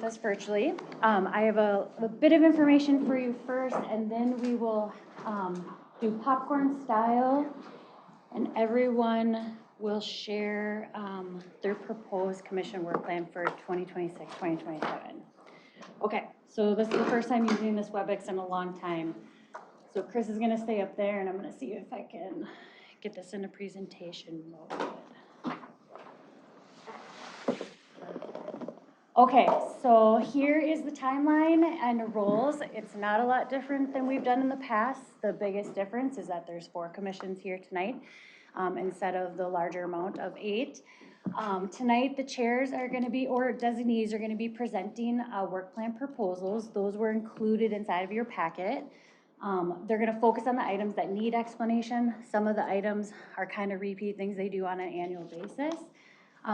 us virtually. I have a bit of information for you first, and then we will do popcorn style, and everyone will share their proposed commission work plan for 2026-2027. Okay, so this is the first time using this WebEx in a long time. So Chris is gonna stay up there, and I'm gonna see if I can get this into presentation mode. Okay, so here is the timeline and roles. It's not a lot different than we've done in the past. The biggest difference is that there's 4 commissions here tonight instead of the larger amount of 8. Tonight, the chairs are going to be, or designees are going to be presenting work plan proposals. Those were included inside of your packet. They're going to focus on the items that need explanation. Some of the items are kind of repeat things they do on an annual basis.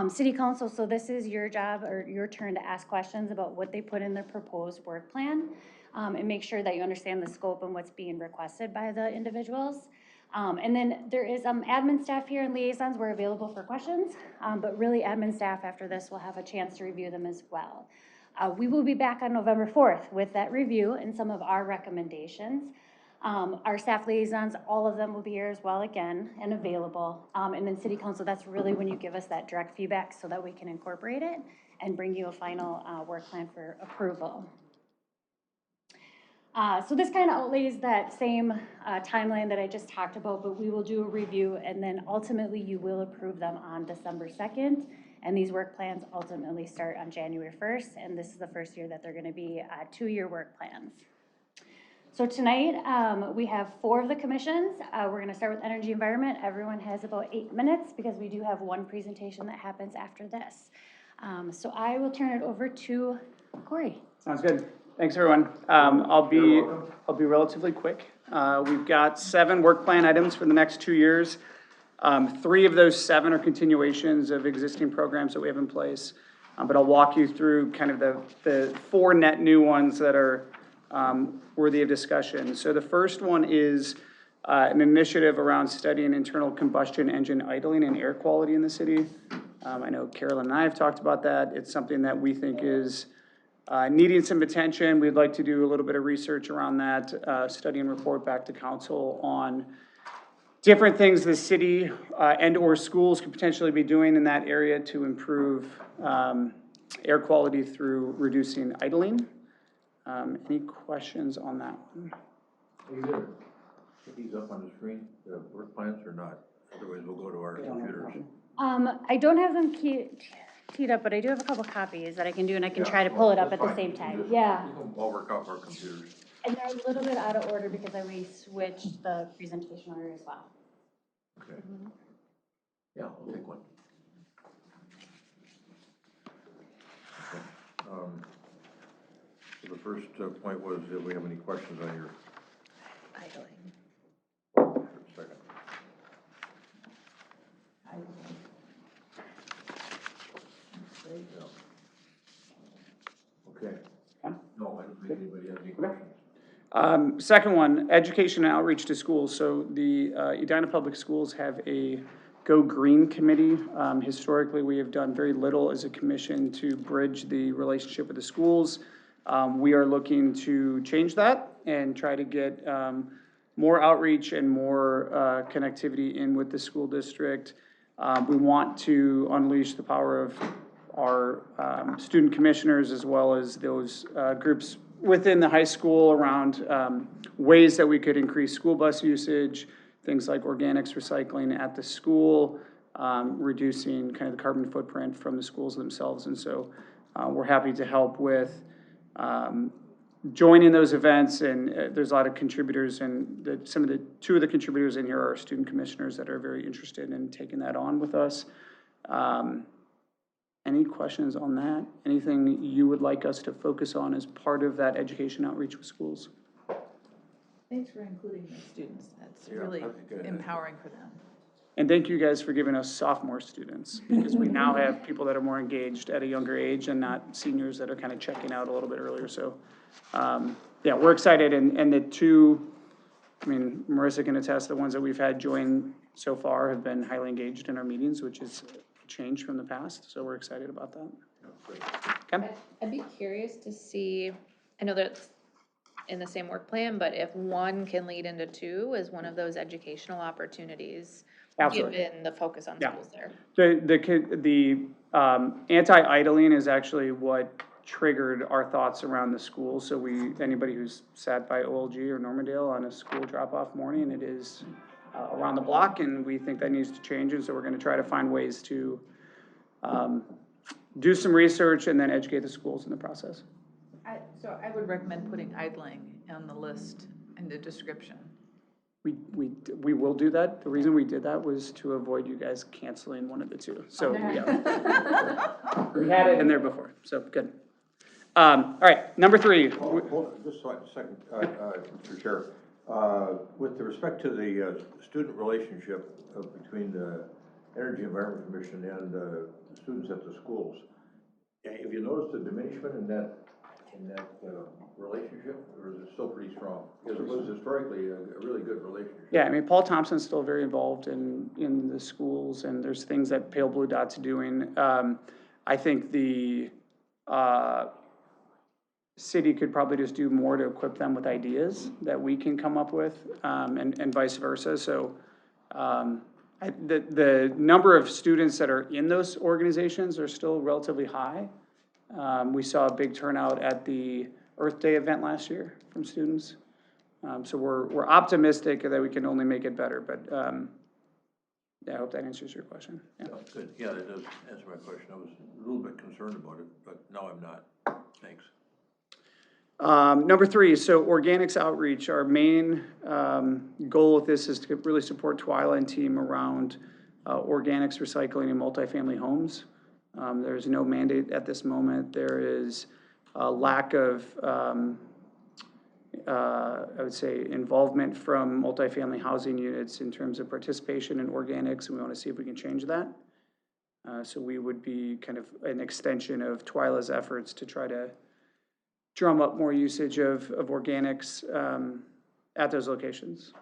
City Council, so this is your job or your turn to ask questions about what they put in their proposed work plan and make sure that you understand the scope and what's being requested by the individuals. And then there is admin staff here and liaisons. We're available for questions, but really admin staff after this will have a chance to review them as well. We will be back on November 4th with that review and some of our recommendations. Our staff liaisons, all of them will be here as well again and available. And then City Council, that's really when you give us that direct feedback so that we can incorporate it and bring you a final work plan for approval. So this kind of outlays that same timeline that I just talked about, but we will do a review and then ultimately you will approve them on December 2nd. And these work plans ultimately start on January 1st. And this is the first year that they're going to be 2-year work plans. So tonight we have 4 of the commissions. We're going to start with energy environment. Everyone has about 8 minutes because we do have one presentation that happens after this. So I will turn it over to Corey. Sounds good. Thanks everyone. I'll be relatively quick. We've got 7 work plan items for the next 2 years. 3 of those 7 are continuations of existing programs that we have in place. But I'll walk you through kind of the 4 net new ones that are worthy of discussion. So the first one is an initiative around studying internal combustion engine idling and air quality in the city. I know Carolyn and I have talked about that. It's something that we think is needing some attention. We'd like to do a little bit of research around that, study and report back to council on different things the city and or schools could potentially be doing in that area to improve air quality through reducing idling. Any questions on that one? Are you gonna put these up on the screen, the work plans, or not? Otherwise, we'll go to our computers. I don't have them teed up, but I do have a couple copies that I can do, and I can try to pull it up at the same time. Yeah. We can all work off our computers. And they're a little bit out of order because we switched the presentation order as well. Okay. Yeah, I'll take one. Okay. So the first point was, do we have any questions on your Idling. Second. Okay. No, I don't think anybody has any questions. Second one, education and outreach to schools. So the Edina Public Schools have a Go Green committee. Historically, we have done very little as a commission to bridge the relationship with the schools. We are looking to change that and try to get more outreach and more connectivity in with the school district. We want to unleash the power of our student commissioners as well as those groups within the high school around ways that we could increase school bus usage, things like organics recycling at the school, reducing kind of the carbon footprint from the schools themselves. And so we're happy to help with joining those events, and there's a lot of contributors, and 2 of the contributors in here are student commissioners that are very interested in taking that on with us. Any questions on that? Anything you would like us to focus on as part of that education outreach with schools? Thanks for including the students. That's really empowering for them. And thank you guys for giving us sophomore students, because we now have people that are more engaged at a younger age and not seniors that are kind of checking out a little bit earlier. So, yeah, we're excited. And the 2, I mean, Marissa can attest, the ones that we've had join so far have been highly engaged in our meetings, which is a change from the past. So we're excited about that. Yeah, great. Okay? I'd be curious to see, I know that's in the same work plan, but if one can lead into two as one of those educational opportunities, Absolutely. given the focus on Yeah. schools there. The anti-idling is actually what triggered our thoughts around the school. So anybody who's sat by OLG or Normandale on a school drop-off morning, it is around the block, and we think that needs to change. And so we're going to try to find ways to do some research and then educate the schools in the process. So I would recommend putting idling on the list in the description. We will do that. The reason we did that was to avoid you guys canceling one of the two. So, yeah. We had it in there before, so good. All right, number 3. Hold on, just a second, Mr. Chair. With respect to the student relationship between the Energy Environment Commission and students at the schools, have you noticed a diminishment in that relationship, or is it still pretty strong? Because it was historically a really good relationship. Yeah, I mean, Paul Thompson's still very involved in the schools, and there's things that Pale Blue Dot's doing. I think the city could probably just do more to equip them with ideas that we can come up with, and vice versa. So the number of students that are in those organizations are still relatively high. We saw a big turnout at the Earth Day event last year from students. So we're optimistic that we can only make it better, but yeah, I hope that answers your question. Yeah. Oh, good, yeah, that does answer my question. I was a little bit concerned about it, but now I'm not. Thanks. Number 3, so organics outreach. Our main goal with this is to really support Twyla and team around organics recycling in multifamily homes. There's no mandate at this moment. There is a lack of, I would say, involvement from multifamily housing units in terms of participation in organics, and we want to see if we can change that. So we would be kind of an extension of Twyla's efforts to try to drum up more usage of organics at those locations.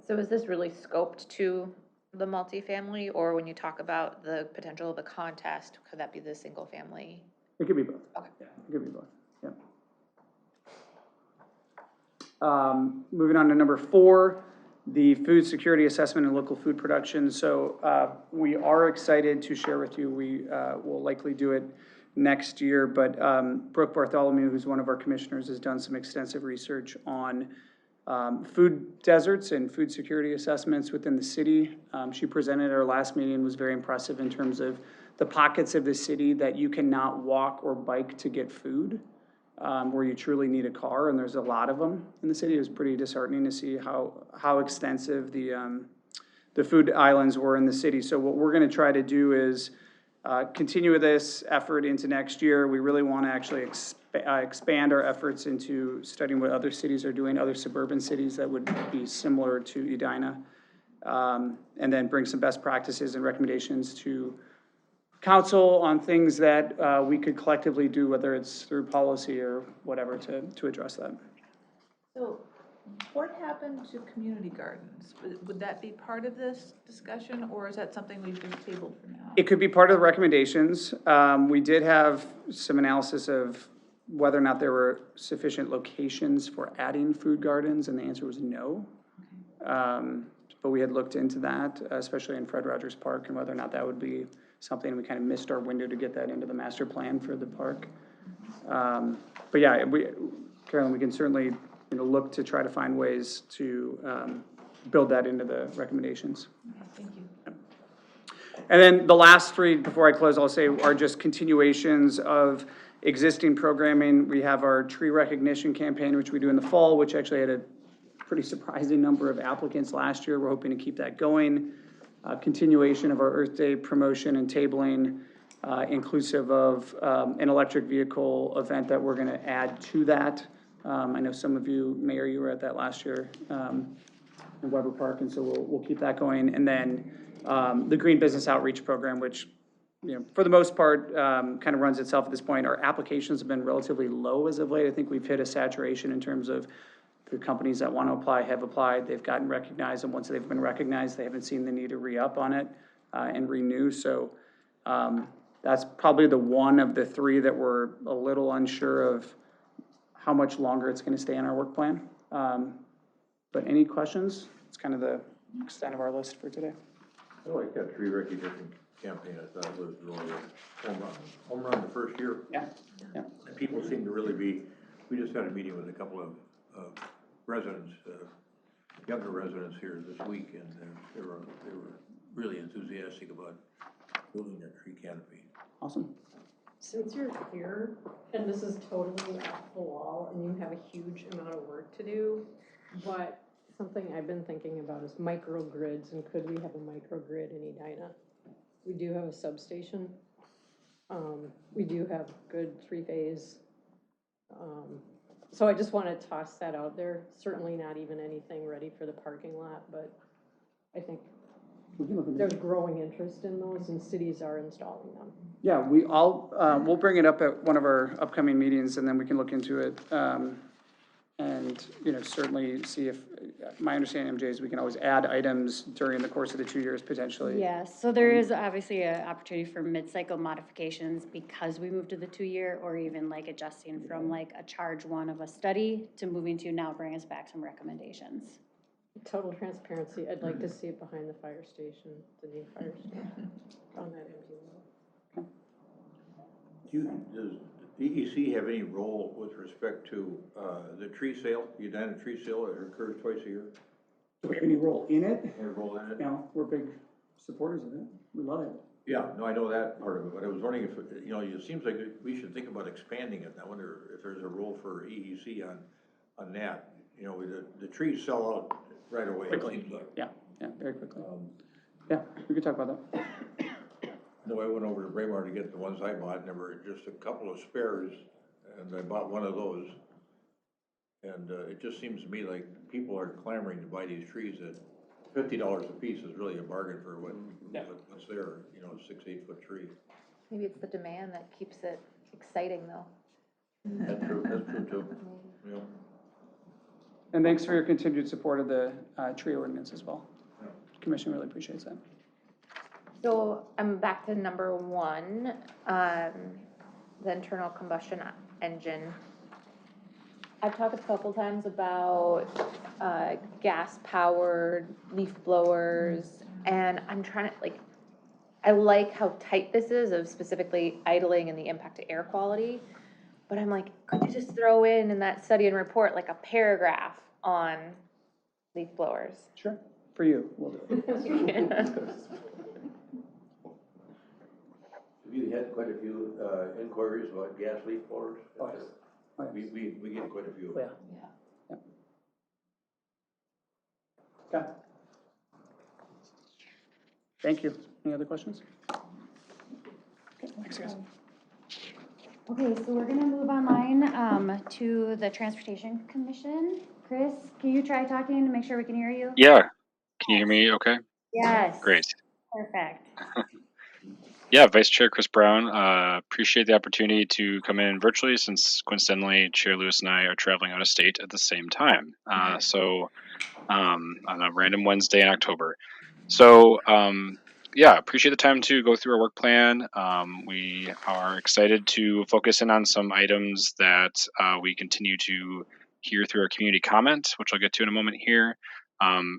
So is this really scoped to the multifamily, or when you talk about the potential of a contest, could that be the single family? It could be both. Okay. Yeah, it could be both, yeah. Moving on to number 4, the food security assessment and local food production. So we are excited to share with you, we will likely do it next year, but Brooke Bartholomew, who's one of our commissioners, has done some extensive research on food deserts and food security assessments within the city. She presented at our last meeting, was very impressive in terms of the pockets of the city that you cannot walk or bike to get food, where you truly need a car, and there's a lot of them in the city. It was pretty disheartening to see how extensive the food islands were in the city. So what we're gonna try to do is continue this effort into next year. We really want to actually expand our efforts into studying what other cities are doing, other suburban cities that would be similar to Edina, and then bring some best practices and recommendations to council on things that we could collectively do, whether it's through policy or whatever, to address that. So what happened to community gardens? Would that be part of this discussion, or is that something we've just tabled for now? It could be part of the recommendations. We did have some analysis of whether or not there were sufficient locations for adding food gardens, and the answer was no. But we had looked into that, especially in Fred Rogers Park, and whether or not that would be something. We kind of missed our window to get that into the master plan for the park. But yeah, Carolyn, we can certainly look to try to find ways to build that into the recommendations. Okay, thank you. And then the last 3, before I close, I'll say are just continuations of existing programming. We have our tree recognition campaign, which we do in the fall, which actually had a pretty surprising number of applicants last year. We're hoping to keep that going. Continuation of our Earth Day promotion and tabling, inclusive of an electric vehicle event that we're going to add to that. I know some of you, Mayor, you were at that last year in Weber Park, and so we'll keep that going. And then the Green Business Outreach Program, which for the most part kind of runs itself at this point. Our applications have been relatively low as of late. I think we've hit a saturation in terms of the companies that want to apply have applied. They've gotten recognized, and once they've been recognized, they haven't seen the need to re-up on it and renew. So That's probably the one of the three that we're a little unsure of how much longer it's gonna stay in our work plan. But any questions? It's kind of the extent of our list for today. I like that tree recognition campaign. I thought it was really a home run the first year. Yeah, yeah. And people seem to really be, we just had a meeting with a couple of residents, younger residents here this week, and they were really enthusiastic about building their tree canopy. Awesome. Since you're here, and this is totally off the wall, and you have a huge amount of work to do, but something I've been thinking about is microgrids, and could we have a microgrid in Edina? We do have a substation. We do have good three-phase. So I just want to toss that out there. Certainly not even anything ready for the parking lot, but I think there's growing interest in those, and cities are installing them. Yeah, we'll bring it up at one of our upcoming meetings, and then we can look into it. And, certainly see if, my understanding, MJ, is we can always add items during the course of the 2 years potentially. Yeah, so there is obviously an opportunity for mid-cycle modifications because we moved to the 2-year, or even like adjusting from like a charge 1 of a study to moving to now bring us back some recommendations. Total transparency, I'd like to see it behind the fire station, the new fire station, on that empty lot. Does EEC have any role with respect to the tree sale, the Edina tree sale that occurs twice a year? Do we have any role in it? Any role in it? We're big supporters of it. We love it. Yeah, no, I know that part of it, but I was wondering if, it seems like we should think about expanding it. I wonder if there's a role for EEC on that. The trees sell out right away, it Quickly. seems like. Yeah, very quickly. Yeah, we could talk about that. No, I went over to Braemar to get the ones I bought, and there were just a couple of spares, and I bought one of those. And it just seems to me like people are clamoring to buy these trees at $50 a piece is really a bargain for what's there, 6-8 foot tree. Maybe it's the demand that keeps it exciting, though. That's true too. Yeah. And thanks for your continued support of the tree ordinance as well. Commission really appreciates that. So I'm back to number 1, the internal combustion engine. I've talked a couple times about gas-powered leaf blowers, and I'm trying to, I like how tight this is of specifically idling and the impact to air quality, but I'm like, could you just throw in that study and report like a paragraph on leaf blowers? Sure. For you, we'll do it. Have you had quite a few inquiries about gas leaf blowers? Oh, yes. Oh, yes. We get quite a few. Oh, yeah. Okay. Thank you. Any other questions? Okay, thanks, guys. Okay, so we're gonna move online to the Transportation Commission. Chris, can you try talking to make sure we can hear you? Yeah. Can you hear me okay? Yes. Great. Perfect. Yeah, Vice Chair Chris Brown, appreciate the opportunity to come in virtually since coincidentally Chair Lewis and I are traveling out of state at the same time. So on a random Wednesday in October. So yeah, appreciate the time to go through our work plan. We are excited to focus in on some items that we continue to hear through our community comment, which I'll get to in a moment here.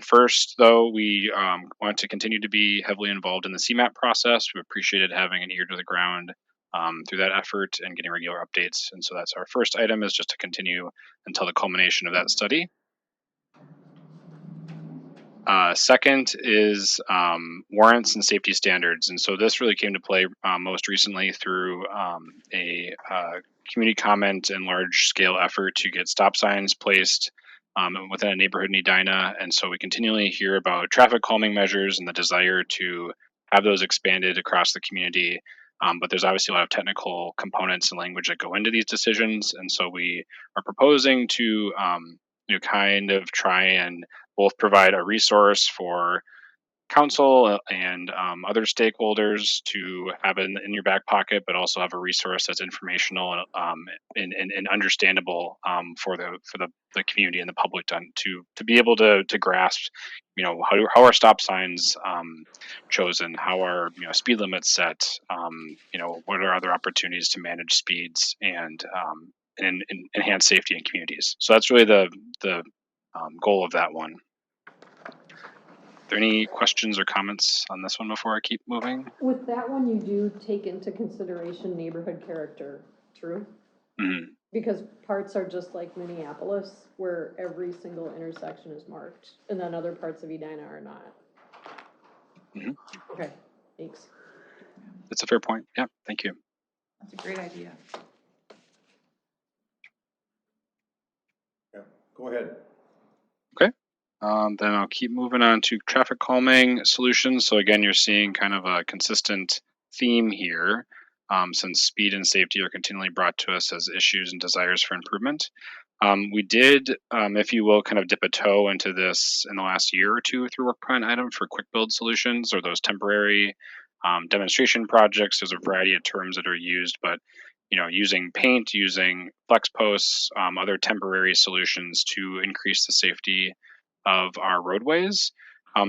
First, though, we want to continue to be heavily involved in the CMAP process. We appreciated having an ear to the ground through that effort and getting regular updates. And so that's our first item, is just to continue until the culmination of that study. Second is warrants and safety standards. And so this really came to play most recently through a community comment and large scale effort to get stop signs placed within a neighborhood in Edina. And so we continually hear about traffic calming measures and the desire to have those expanded across the community. But there's obviously a lot of technical components and language that go into these decisions. And so we are proposing to kind of try and both provide a resource for council and other stakeholders to have it in your back pocket, but also have a resource that's informational and understandable for the community and the public to be able to grasp, how are stop signs chosen, how are speed limits set, what are other opportunities to manage speeds and enhance safety in communities. So that's really the goal of that one. Are there any questions or comments on this one before I keep moving? With that one, you do take into consideration neighborhood character, true? Mm-hmm. Because parts are just like Minneapolis, where every single intersection is marked, and then other parts of Edina are not. Mm-hmm. Okay, thanks. That's a fair point. Yeah, thank you. That's a great idea. Yeah, go ahead. Okay. Then I'll keep moving on to traffic calming solutions. So again, you're seeing kind of a consistent theme here, since speed and safety are continually brought to us as issues and desires for improvement. We did, if you will, kind of dip a toe into this in the last year or two through work plan item for quick build solutions or those temporary demonstration projects. There's a variety of terms that are used, but using paint, using flex posts, other temporary solutions to increase the safety of our roadways.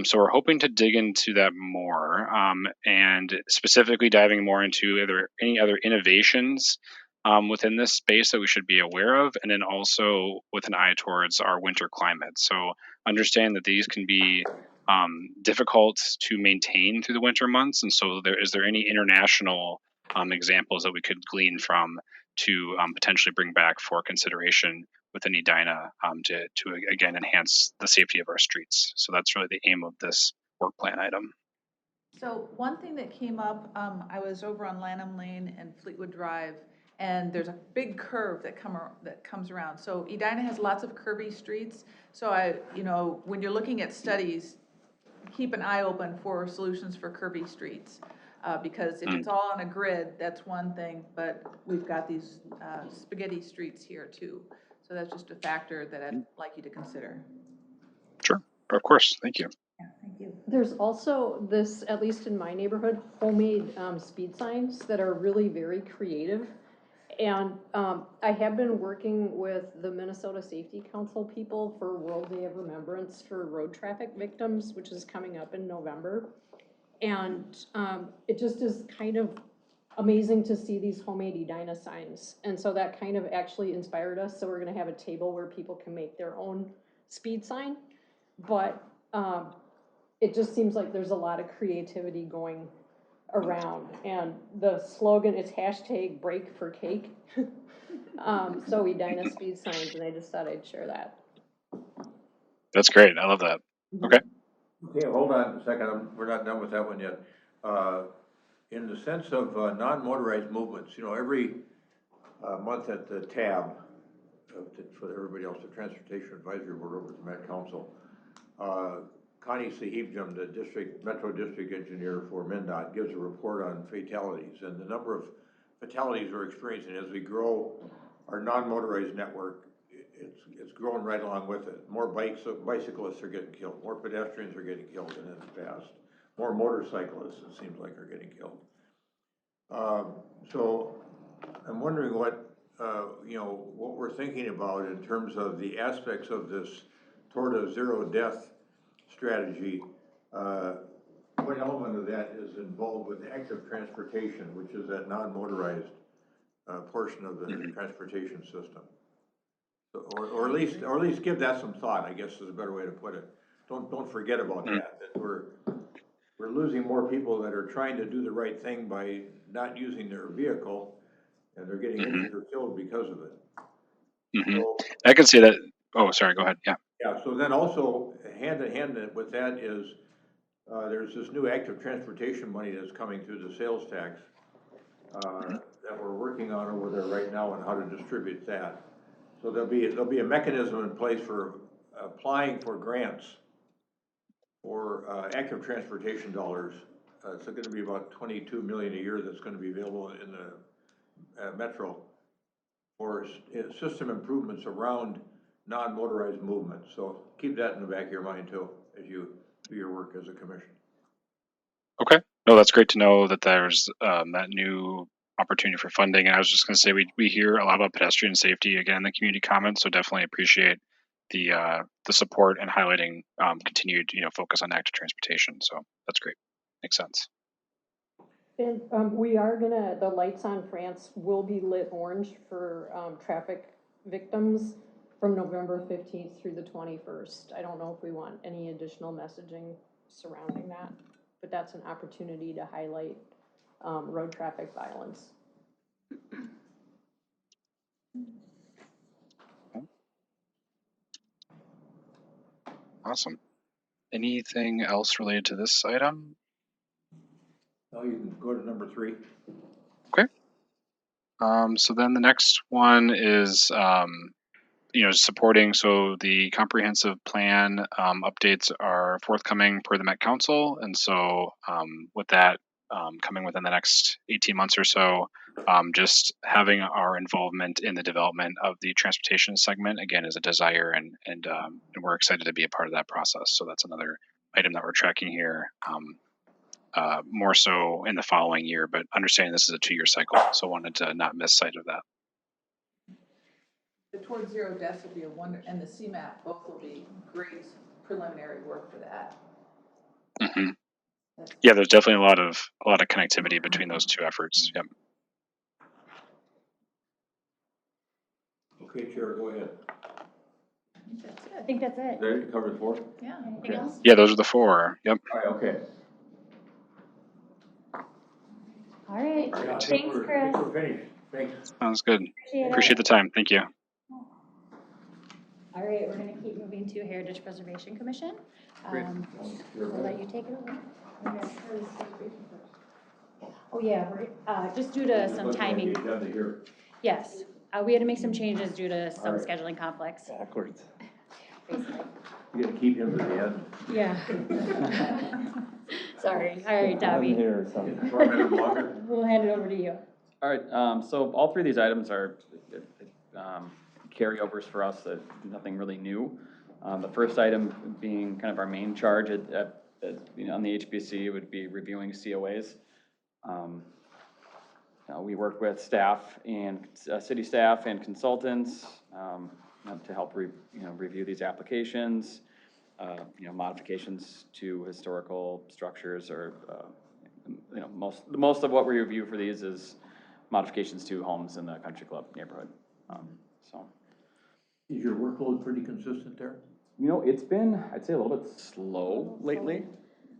So we're hoping to dig into that more, and specifically diving more into any other innovations within this space that we should be aware of, and then also with an eye towards our winter climate. So understand that these can be difficult to maintain through the winter months, and so is there any international examples that we could glean from to potentially bring back for consideration within Edina to again enhance the safety of our streets. So that's really the aim of this work plan item. So one thing that came up, I was over on Lanham Lane and Fleetwood Drive, and there's a big curve that comes around. So Edina has lots of curvy streets. So when you're looking at studies, keep an eye open for solutions for curvy streets. Because if it's all on a grid, that's one thing, but we've got these spaghetti streets here too. So that's just a factor that I'd like you to consider. Sure, of course, thank you. Yeah, thank you. There's also this, at least in my neighborhood, homemade speed signs that are really very creative. And I have been working with the Minnesota Safety Council people for World Day of Remembrance for road traffic victims, which is coming up in November. And it just is kind of amazing to see these homemade Edina signs. And so that kind of actually inspired us. So we're gonna have a table where people can make their own speed sign. But it just seems like there's a lot of creativity going around. And the slogan is #BreakForCake. So Edina speed signs, and I just thought I'd share that. That's great. I love that. Okay. Okay, hold on a second, we're not done with that one yet. In the sense of non-motorized movements, every month at the TAB, for everybody else, the Transportation Advisory Board over at the Met Council, Connie Sahibjam, the Metro District Engineer for MnDOT, gives a report on fatalities, and the number of fatalities we're experiencing as we grow our non-motorized network. It's growing right along with it. More bicyclists are getting killed. More pedestrians are getting killed than in the past. More motorcyclists, it seems like, are getting killed. So I'm wondering what we're thinking about in terms of the aspects of this toward a zero death strategy. What element of that is involved with active transportation, which is that non-motorized portion of the transportation system? Or at least give that some thought, I guess is a better way to put it. Don't forget about that we're losing more people that are trying to do the right thing by not using their vehicle, and they're getting injured or killed because of it. So, I can see that. Oh, sorry, go ahead. Yeah. Yeah, so then also hand in hand with that is there's this new active transportation money that's coming through the sales tax that we're working on over there right now on how to distribute that. So there'll be a mechanism in place for applying for grants for active transportation dollars. It's going to be about $22 million a year that's going to be available in the metro for system improvements around non-motorized movement. So keep that in the back of your mind too as you do your work as a commission. No, that's great to know that there's that new opportunity for funding. And I was just going to say, we hear a lot about pedestrian safety again in the community comments, so definitely appreciate the support and highlighting continued focus on active transportation. So that's great. Makes sense. And we are gonna, the lights on France will be lit orange for traffic victims from November 15th through the 21st. I don't know if we want any additional messaging surrounding that, but that's an opportunity to highlight road traffic violence. Awesome. Anything else related to this item? Now you can go to number 3. Okay. So then the next one is supporting. So the comprehensive plan updates are forthcoming per the Met Council, and so with that coming within the next 18 months or so, just having our involvement in the development of the transportation segment again is a desire, and we're excited to be a part of that process. So that's another item that we're tracking here. More so in the following year, but understanding this is a 2-year cycle, so wanted to not miss sight of that. The Towards Zero Deaths will be a wonder, and the CMAP both will be great preliminary work for that. Mm-hmm. Yeah, there's definitely a lot of connectivity between those two efforts. Yep. Okay, Chair, go ahead. I think that's it. There, you covered 4? Yeah. Anything else? Yeah, those are the 4. Yep. All right, okay. All right. Yeah, I think Thanks, we're Chris. finished. Thanks. Sounds good. Appreciate Appreciate the time. Thank you. All right, we're going to keep moving to Heritage Preservation Commission. We'll let you take it over. Oh, yeah, we're, just due to some timing. Yes, we had to make some changes due to some scheduling conflicts. Backwards. Basically. You're gonna keep him to the end. Yeah. Sorry. All right, Dobby. Here, so. Short minute longer. We'll hand it over to you. All right, so all 3 of these items are carryovers for us, nothing really new. The first item being kind of our main charge on the HPC would be reviewing COAs. We work with staff and city staff and consultants to help review these applications, modifications to historical structures, or most of what we review for these is modifications to homes in the country club neighborhood. Is your workload pretty consistent there? It's been, I'd say, a little bit slow lately.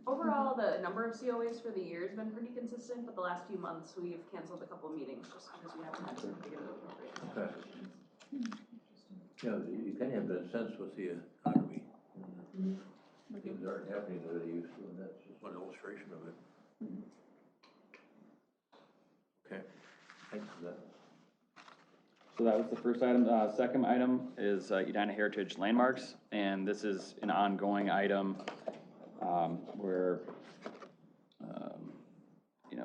Overall, the number of COAs for the year has been pretty consistent, but the last few months we've canceled a couple meetings just because we haven't had time to get it appropriate. Okay. Yeah, you kind of have that sense with the economy. Things aren't happening the way they used to, and that's just one illustration of it. Okay, thanks for that. So that was the first item. Second item is Edina Heritage Landmarks, and this is an ongoing item where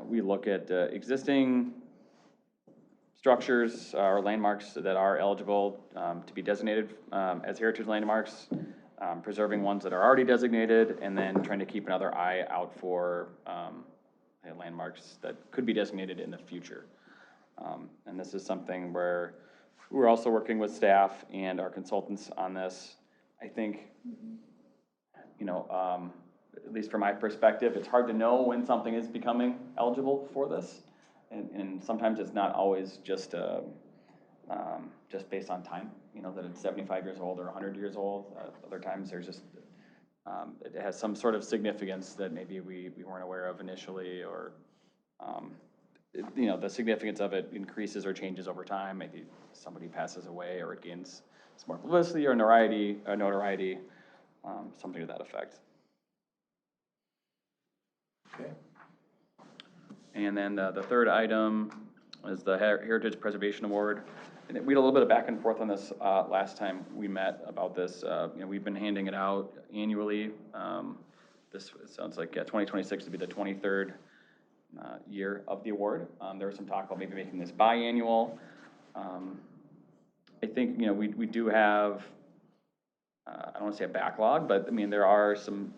we look at existing structures or landmarks that are eligible to be designated as heritage landmarks, preserving ones that are already designated, and then trying to keep another eye out for landmarks that could be designated in the future. And this is something where we're also working with staff and our consultants on this. I think, at least from my perspective, it's hard to know when something is becoming eligible for this. And sometimes it's not always just based on time, that it's 75 years old or 100 years old. Other times there's just, it has some sort of significance that maybe we weren't aware of initially, or, the significance of it increases or changes over time. Maybe somebody passes away, or it gains some more publicity or notoriety, something to that effect. Okay. And then the third item is the Heritage Preservation Award. And we had a little bit of back and forth on this last time we met about this. We've been handing it out annually. This sounds like 2026 to be the 23rd year of the award. There was some talk about maybe making this biannual. I think we do have I don't want to say a backlog, but there are some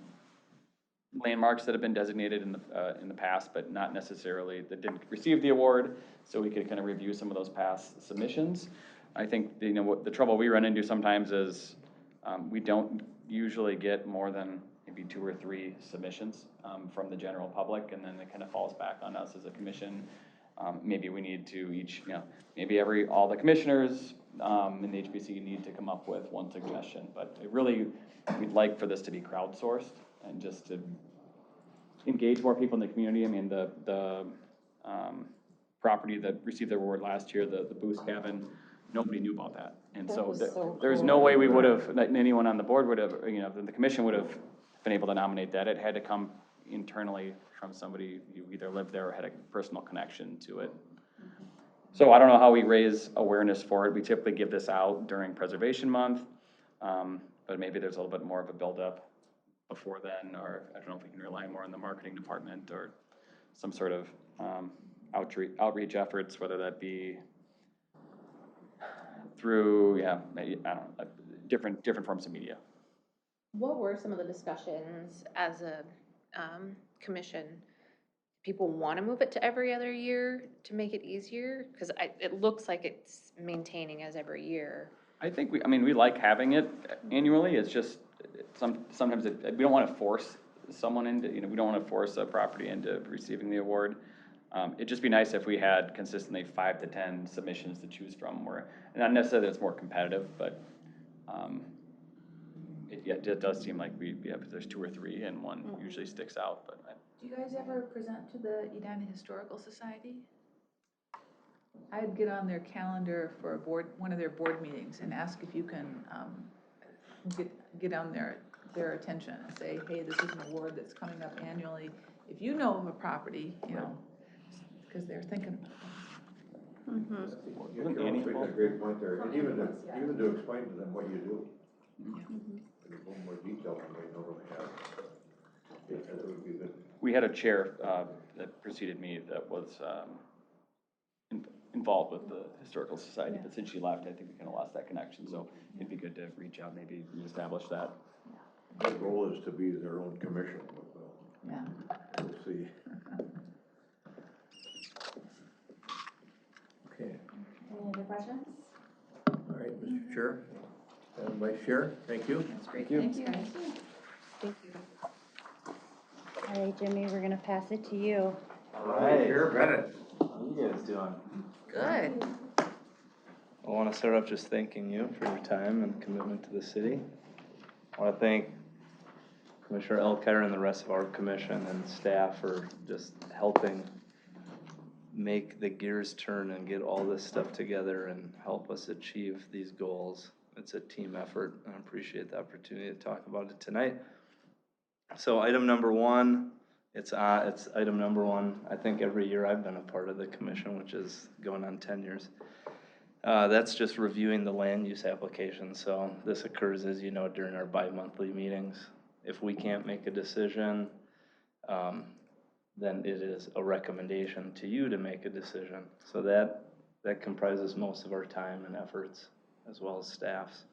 landmarks that have been designated in the past, but not necessarily, that didn't receive the award, so we could kind of review some of those past submissions. I think, you know, what the trouble we run into sometimes is, we don't usually get more than maybe 2 or 3 submissions, from the general public, and then it kind of falls back on us as a commission. Maybe we need to each, you know, maybe all the commissioners, in the HBC need to come up with one suggestion, but it really, we'd like for this to be crowdsourced and just to engage more people in the community. I mean, the property that received the award last year, the Boost Cabin, nobody knew about that. And That so was so there's cool. no way we would have, anyone on the board would have, you know, the commission would have been able to nominate that. It had to come internally from somebody who either lived there or had a personal connection to it. So I don't know how we raise awareness for it. We typically give this out during Preservation Month, but maybe there's a little bit more of a buildup before then, or I don't know if we can rely more on the marketing department or some sort of outreach efforts, whether that be through, maybe, I don't know, different forms of media. What were some of the discussions as a commission? People want to move it to every other year to make it easier? Because it looks like it's maintaining as every year. I think we like having it annually. It's just sometimes we don't want to force someone into, you know, we don't want to force a property into receiving the award. It'd just be nice if we had consistently 5 to 10 submissions to choose from, where, not necessarily that it's more competitive, but it does seem like there's 2 or 3 and one usually sticks out. But Do you guys ever present to the Edina Historical Society? I'd get on their calendar for one of their board meetings and ask if you can get on their attention and say, hey, this is an award that's coming up annually. If you know of a property, you know, because they're thinking about it. You're making a great point there, and even to explain to them what you do. A little more detail than they normally have. Yeah, that would be good. we had a chair that preceded me that was involved with the Historical Society, but since she left, I think we kind of lost that connection, so it'd be good to reach out, maybe reestablish that. The goal is to be their own commission, but Yeah. we'll see. Okay, Any other questions? all right, Mr. Chair and Vice Chair, thank you. That's great, you. thanks, guys. Thank you. All right, Jimmy, we're gonna pass it to you. All right, Chair Bennett. How you guys doing? Good. I want to start off just thanking you for your time and commitment to the city. I want to thank Commissioner Elkire and the rest of our commission and staff for just helping make the gears turn and get all this stuff together and help us achieve these goals. It's a team effort, and I appreciate the opportunity to talk about it tonight. So item number 1, it's item number 1, I think every year I've been a part of the commission, which is going on 10 years. That's just reviewing the land use application. So this occurs, as you know, during our bi-monthly meetings. If we can't make a decision, then it is a recommendation to you to make a decision. So that comprises most of our time and efforts, as well as staff's.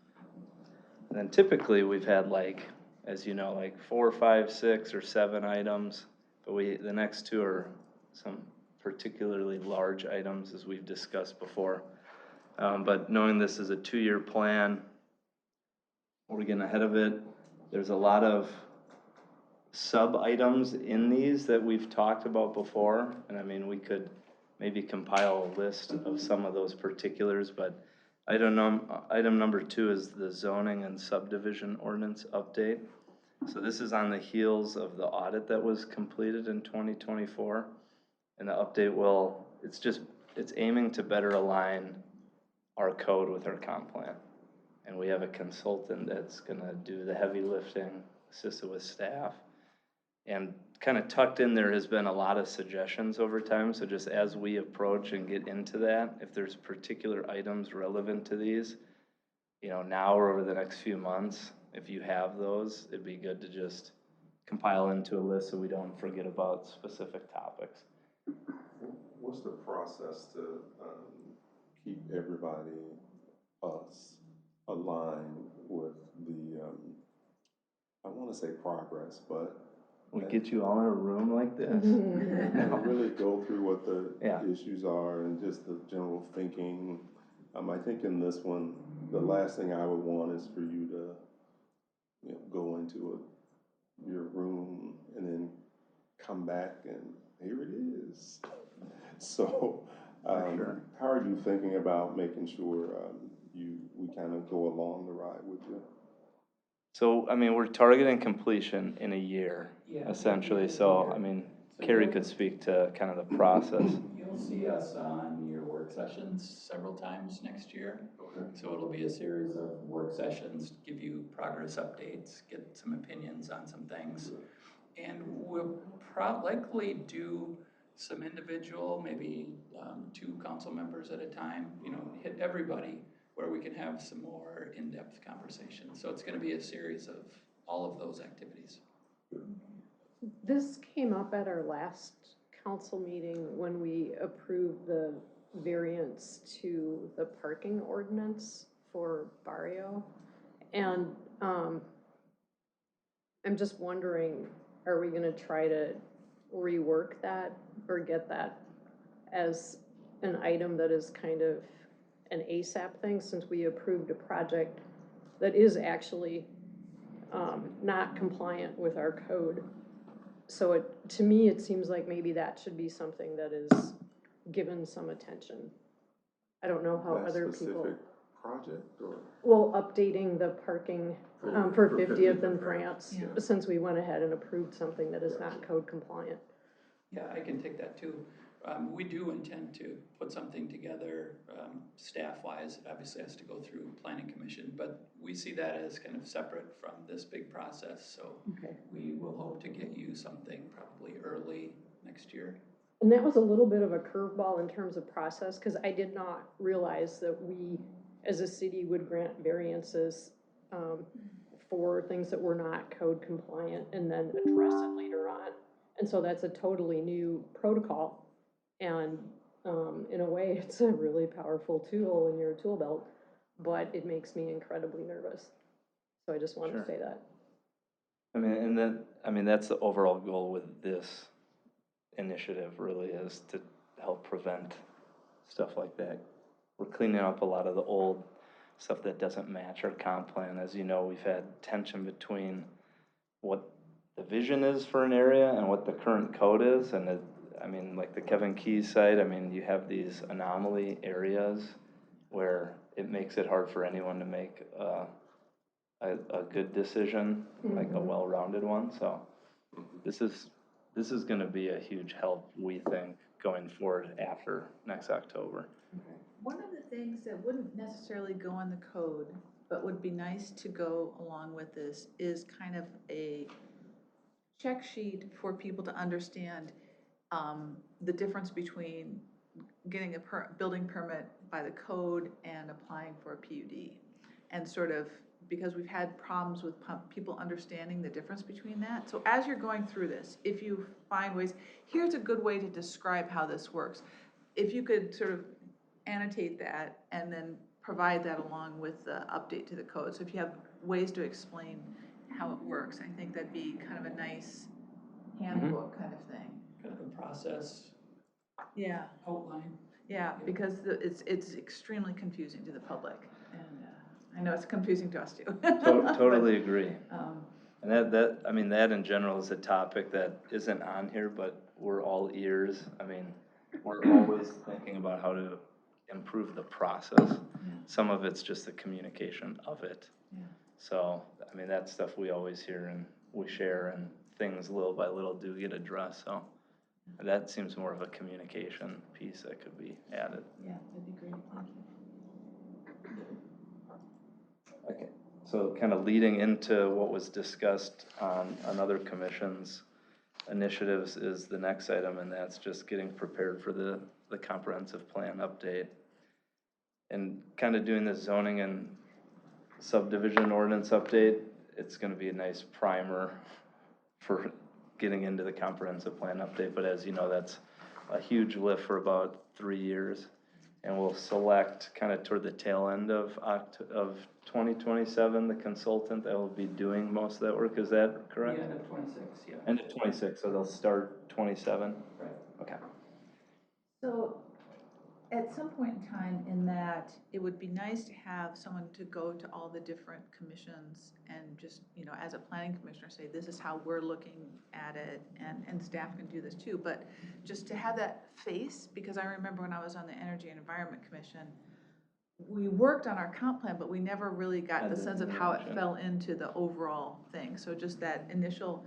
And then typically we've had, like, as you know, like 4, 5, 6, or 7 items, but the next 2 are some particularly large items, as we've discussed before. But knowing this is a 2-year plan, we're getting ahead of it. There's a lot of sub-items in these that we've talked about before, and I mean, we could maybe compile a list of some of those particulars, but item number 2 is the zoning and subdivision ordinance update. So this is on the heels of the audit that was completed in 2024, and the update it's aiming to better align our code with our comp plan. And we have a consultant that's gonna do the heavy lifting, assisted with staff. And kind of tucked in there has been a lot of suggestions over time, so just as we approach and get into that, if there's particular items relevant to these, you know, now or over the next few months, if you have those, it'd be good to just compile into a list so we don't forget about specific topics. What's the process to keep everybody, us, aligned with the, I want to say progress, but We get you all in a room like this. And really go through what the Yeah. issues are and just the general thinking. I think in this one, the last thing I would want is for you to, go into your room and then come back and here it is. So, sure. how are you thinking about making sure we kind of go along the ride with you? So, I mean, we're targeting completion in a year, essentially, so, I mean, Carrie could speak to kind of the process. You'll see us on your work sessions several times next year. So it'll be a series of work sessions, give you progress updates, get some opinions on some things. And we'll likely do some individual, maybe 2 council members at a time, hit everybody where we can have some more in-depth conversations. So it's gonna be a series of all of those activities. This came up at our last council meeting when we approved the variance to the parking ordinance for Barrio. And, I'm just wondering, are we gonna try to rework that or get that as an item that is kind of an ASAP thing, since we approved a project that is actually not compliant with our code? So to me, it seems like maybe that should be something that is given some attention. I don't know how That other specific people. project or? Well, updating the parking for 50th in France. France, since we went ahead and approved something that is not code compliant. Yeah, I can take that too. We do intend to put something together, staff-wise. It obviously has to go through planning commission, but we see that as kind of separate from this big process. So we will hope to get you something probably early next year. And that was a little bit of a curveball in terms of process, because I did not realize that we, as a city, would grant variances for things that were not code compliant and then address it later on. And so that's a totally new protocol. And in a way, it's a really powerful tool in your tool belt, but it makes me incredibly nervous. So I just wanted to say that. I mean, that's the overall goal with this initiative, really, is to help prevent stuff like that. We're cleaning up a lot of the old stuff that doesn't match our comp plan. As you know, we've had tension between what the vision is for an area and what the current code is. And I mean, like the Kevin Keys site, I mean, you have these anomaly areas where it makes it hard for anyone to make a good decision, like a well-rounded one. So this is going to be a huge help, we think, going forward after next October. One of the things that wouldn't necessarily go in the code, but would be nice to go along with this, is kind of a check sheet for people to understand the difference between getting a building permit by the code and applying for a PUD. And sort of, because we've had problems with people understanding the difference between that. So as you're going through this, if you find ways, here's a good way to describe how this works. If you could sort of annotate that and then provide that along with the update to the code. So if you have ways to explain how it works, I think that'd be kind of a nice handbook kind of thing. Kind of a process Yeah, outline. yeah, because it's extremely confusing to the public, and I know it's confusing to us too. Totally agree. But, And that in general is a topic that isn't on here, but we're all ears. I mean, we're always thinking about how to improve the process. Some of it's just the communication of it. So, I mean, that's stuff we always hear and we share, and things little by little do get addressed. So that seems more of a communication piece that could be added. Yeah, that'd be great, thank you. Okay, so kind of leading into what was discussed on another commission's initiatives is the next item, and that's just getting prepared for the comprehensive plan update. And kind of doing the zoning and subdivision ordinance update, it's gonna be a nice primer for getting into the comprehensive plan update, but as you know, that's a huge lift for about 3 years. And we'll select kind of toward the tail end of 2027, the consultant that will be doing most of that work, is that correct? The end of 26, yeah. End of 26, so they'll start 27? Right. Okay. So, at some point in time in that, it would be nice to have someone to go to all the different commissions and just, you know, as a planning commissioner, say, this is how we're looking at it, and staff can do this too, but just to have that face, because I remember when I was on the Energy and Environment Commission, we worked on our comp plan, but we never really got the sense of how it fell into the overall thing. So just that initial,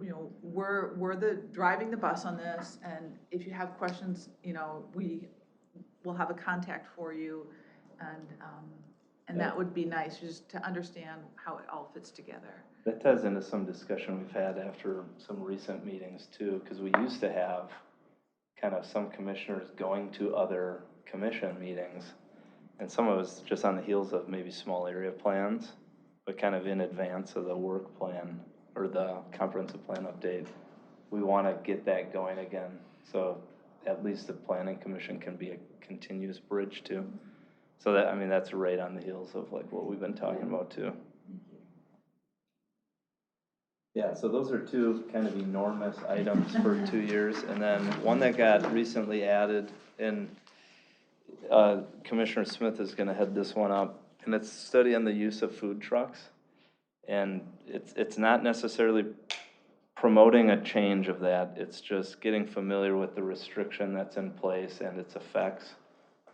you know, we're the driving the bus on this, and if you have questions, you know, we'll have a contact for you, and that would be nice, just to understand how it all fits together. That ties into some discussion we've had after some recent meetings too, because we used to have kind of some commissioners going to other commission meetings, and some of us just on the heels of maybe small area plans, but kind of in advance of the work plan or the comprehensive plan update. We want to get that going again, so at least the planning commission can be a continuous bridge too. So that, I mean, that's right on the heels of like what we've been talking about too. Yeah, so those are two kind of enormous items for 2 years. And then one that got recently added, and Commissioner Smith is gonna head this one up, and it's study on the use of food trucks. And it's not necessarily promoting a change of that, it's just getting familiar with the restriction that's in place and its effects.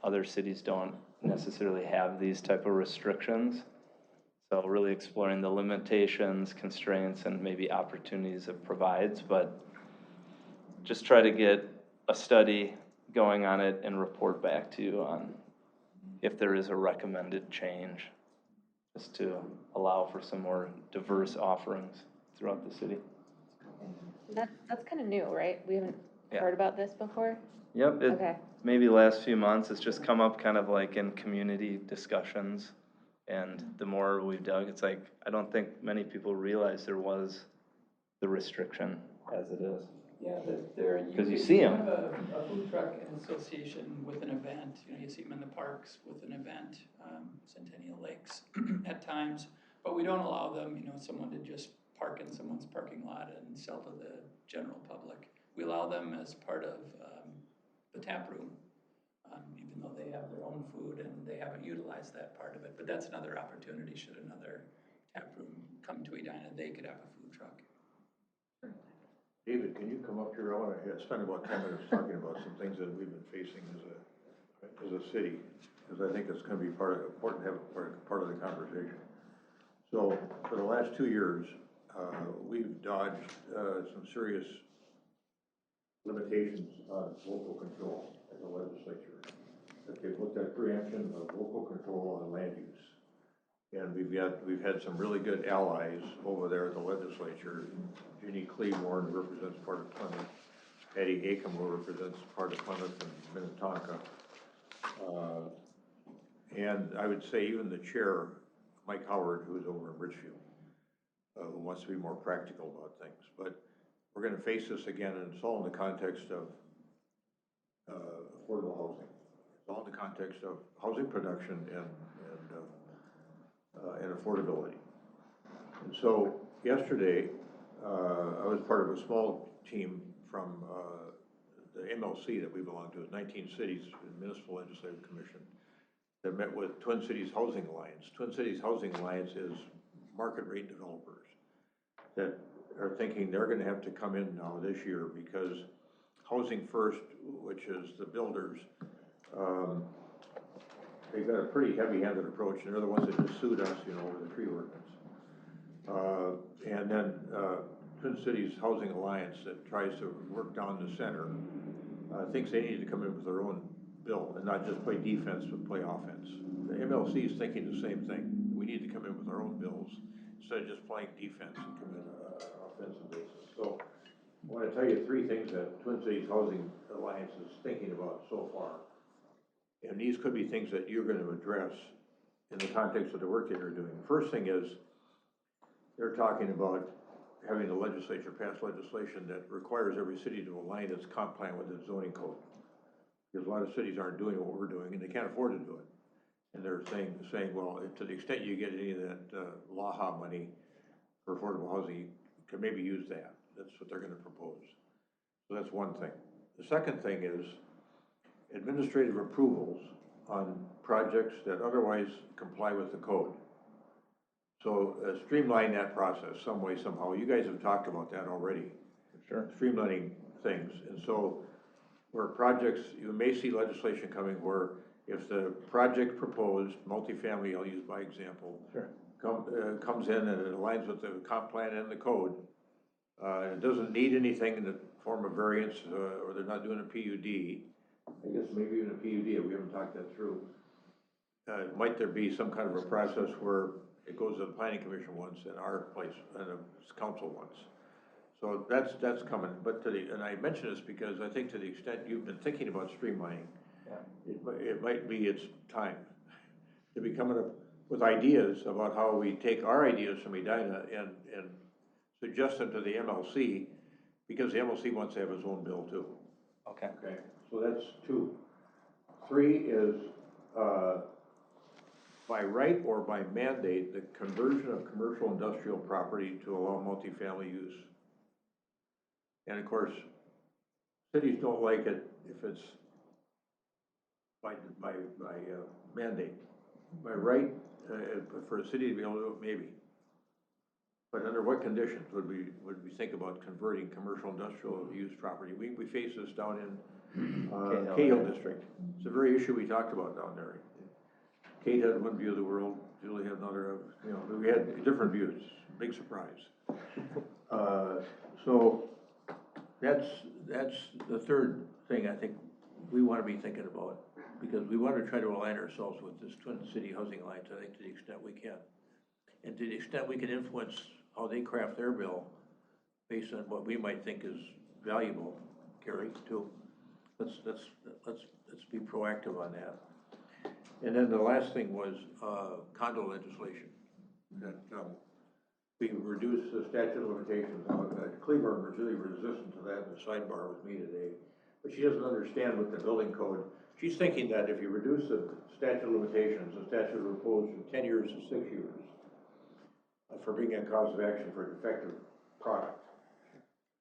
Other cities don't necessarily have these type of restrictions. So really exploring the limitations, constraints, and maybe opportunities it provides, but just try to get a study going on it and report back to you on if there is a recommended change, just to allow for some more diverse offerings throughout the city. That's kind of new, right? We haven't Yeah. heard about this before? Yep, Okay. maybe last few months, it's just come up kind of like in community discussions. And the more we've dug, it's like, I don't think many people realize there was the restriction as it is. Yeah, there. 'Cause you see 'em. have a food truck association with an event, you know, you see them in the parks with an event, Centennial Lakes at times, but we don't allow them, you know, someone to just park in someone's parking lot and sell to the general public. We allow them as part of the tap room, even though they have their own food and they haven't utilized that part of it. But that's another opportunity, should another tap room come to Edina, they could have a food truck. David, can you come up here? I want to spend about 10 minutes talking about some things that we've been facing as a city, because I think it's going to be important to have part of the conversation. So for the last 2 years, we've dodged some serious limitations on local control at the legislature. That they've looked at preemption of local control on land use. And we've had some really good allies over there at the legislature. Jeannie Cleaborn represents part of Plymouth. Patty Aikema represents part of Plymouth and Minnetonka. And I would say even the chair, Mike Howard, who is over in Richfield, who wants to be more practical about things. But we're going to face this again, and it's all in the context of affordable housing. It's all in the context of housing production and affordability. And so yesterday, I was part of a small team from the MLC that we belong to, 19 cities, Municipal Legislative Commission, that met with Twin Cities Housing Alliance. Twin Cities Housing Alliance is market rate developers that are thinking they're going to have to come in now this year because Housing First, which is the builders, they've got a pretty heavy-handed approach, and they're the ones that just sued us, you know, over the tree ordinance. And then Twin Cities Housing Alliance that tries to work down the center thinks they need to come in with their own bill and not just play defense but play offense. The MLC is thinking the same thing. We need to come in with our own bills instead of just playing defense and come in on an offensive basis. So I want to tell you 3 things that Twin Cities Housing Alliance is thinking about so far. And these could be things that you're going to address in the context of the work that you're doing. The first thing is they're talking about having the legislature pass legislation that requires every city to align its comp plan with its zoning code. Because a lot of cities aren't doing what we're doing, and they can't afford to do it. And they're saying, well, to the extent you get any of that, LAHA money for affordable housing, you can maybe use that. That's what they're gonna propose. So that's one thing. The second thing is administrative approvals on projects that otherwise comply with the code. So streamline that process some way, somehow. You guys have talked about that already. Sure. Streamlining things. And so where projects, you may see legislation coming where if the project proposed, multifamily, I'll use my example, Sure. comes in and it aligns with the comp plan and the code, it doesn't need anything in the form of variance, or they're not doing a PUD, I guess maybe even a PUD, we haven't talked that through. Might there be some kind of a process where it goes to the planning commission once and our place, and the council once? So that's coming, but and I mention this because I think to the extent you've been thinking about streamlining, it might be its time to be coming up with ideas about how we take our ideas from Edina and suggest them to the MLC, because the MLC wants to have its own bill too. Okay. Okay, so that's 2. 3 is, by right or by mandate, the conversion of commercial industrial property to allow multifamily use. And of course, cities don't like it if it's by mandate. By right, for a city to be able to do it, maybe. But under what conditions would we think about converting commercial industrial use property? We face this down in Cahill District. It's a very issue we talked about down there. Kate had one view of the world, Julie had another. You know, we had different views. Big surprise. So that's the third thing I think we want to be thinking about, because we want to try to align ourselves with this Twin City Housing Alliance, I think, to the extent we can. And to the extent we can influence how they craft their bill based on what we might think is valuable, Carrie, too. Let's be proactive on that. And then the last thing was condo legislation. That we reduced the statute of limitations. Cleburne was really resistant to that in the sidebar with me today. But she doesn't understand with the building code. She's thinking that if you reduce the statute of limitations, the statute of repose from 10 years to 6 years, for being a cause of action for a defective product,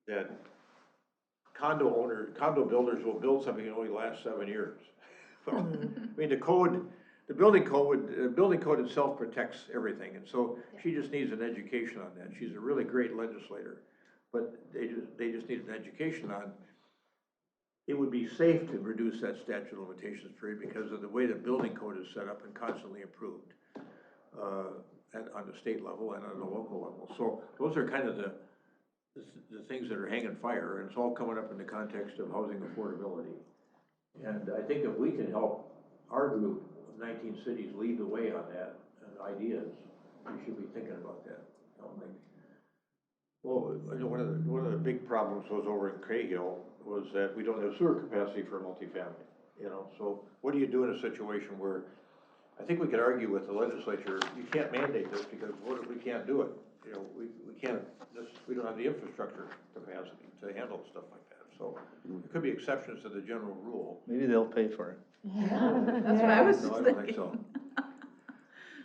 that condo builders will build something that only lasts 7 years. Well, I mean, the building code itself protects everything, and so she just needs an education on that. She's a really great legislator, but they just need an education on. It would be safe to reduce that statute of limitations period because of the way the building code is set up and constantly improved. On the state level and on the local level. So those are kind of the things that are hanging fire, and it's all coming up in the context of housing affordability. And I think if we can help our group of 19 cities lead the way on that and ideas, we should be thinking about that. Well, one of the big problems was over in Cahill was that we don't have sewer capacity for multifamily. You know, so what do you do in a situation where I think we could argue with the legislature, you can't mandate this because what if we can't do it? You know, we can't, we don't have the infrastructure capacity to handle stuff like that. So there could be exceptions to the general rule. Maybe they'll pay for it. That's what I was No, I just don't think thinking. so.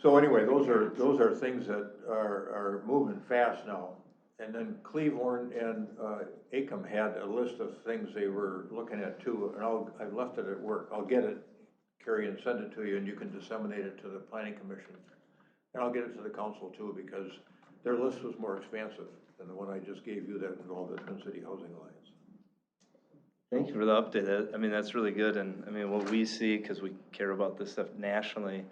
So anyway, those are things that are moving fast now. And then Cleburne and Acom had a list of things they were looking at too, and I left it at work. I'll get it, Carrie, and send it to you, and you can disseminate it to the Planning Commission. And I'll get it to the council too, because their list was more expansive than the one I just gave you that involved the Twin City Housing Alliance. Thank you for the update. I mean, that's really good. And I mean, what we see, because we care about this stuff nationally,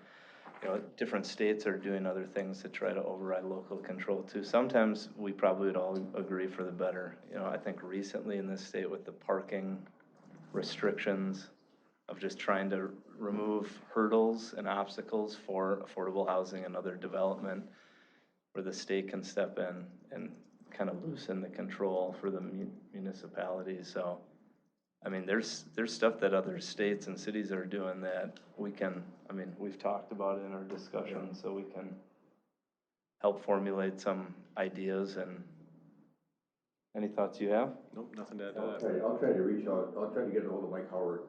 you know, different states are doing other things to try to override local control too. Sometimes we probably would all agree for the better. You know, I think recently in this state with the parking restrictions of just trying to remove hurdles and obstacles for affordable housing and other development, where the state can step in and kind of loosen the control for the municipalities. So, I mean, there's stuff that other states and cities are doing that we can, I mean, we've talked about it in our discussion, so we can help formulate some ideas. And any thoughts you have? Nope, nothing to add to I'll that. try to reach out. I'll try to get a hold of Mike Howard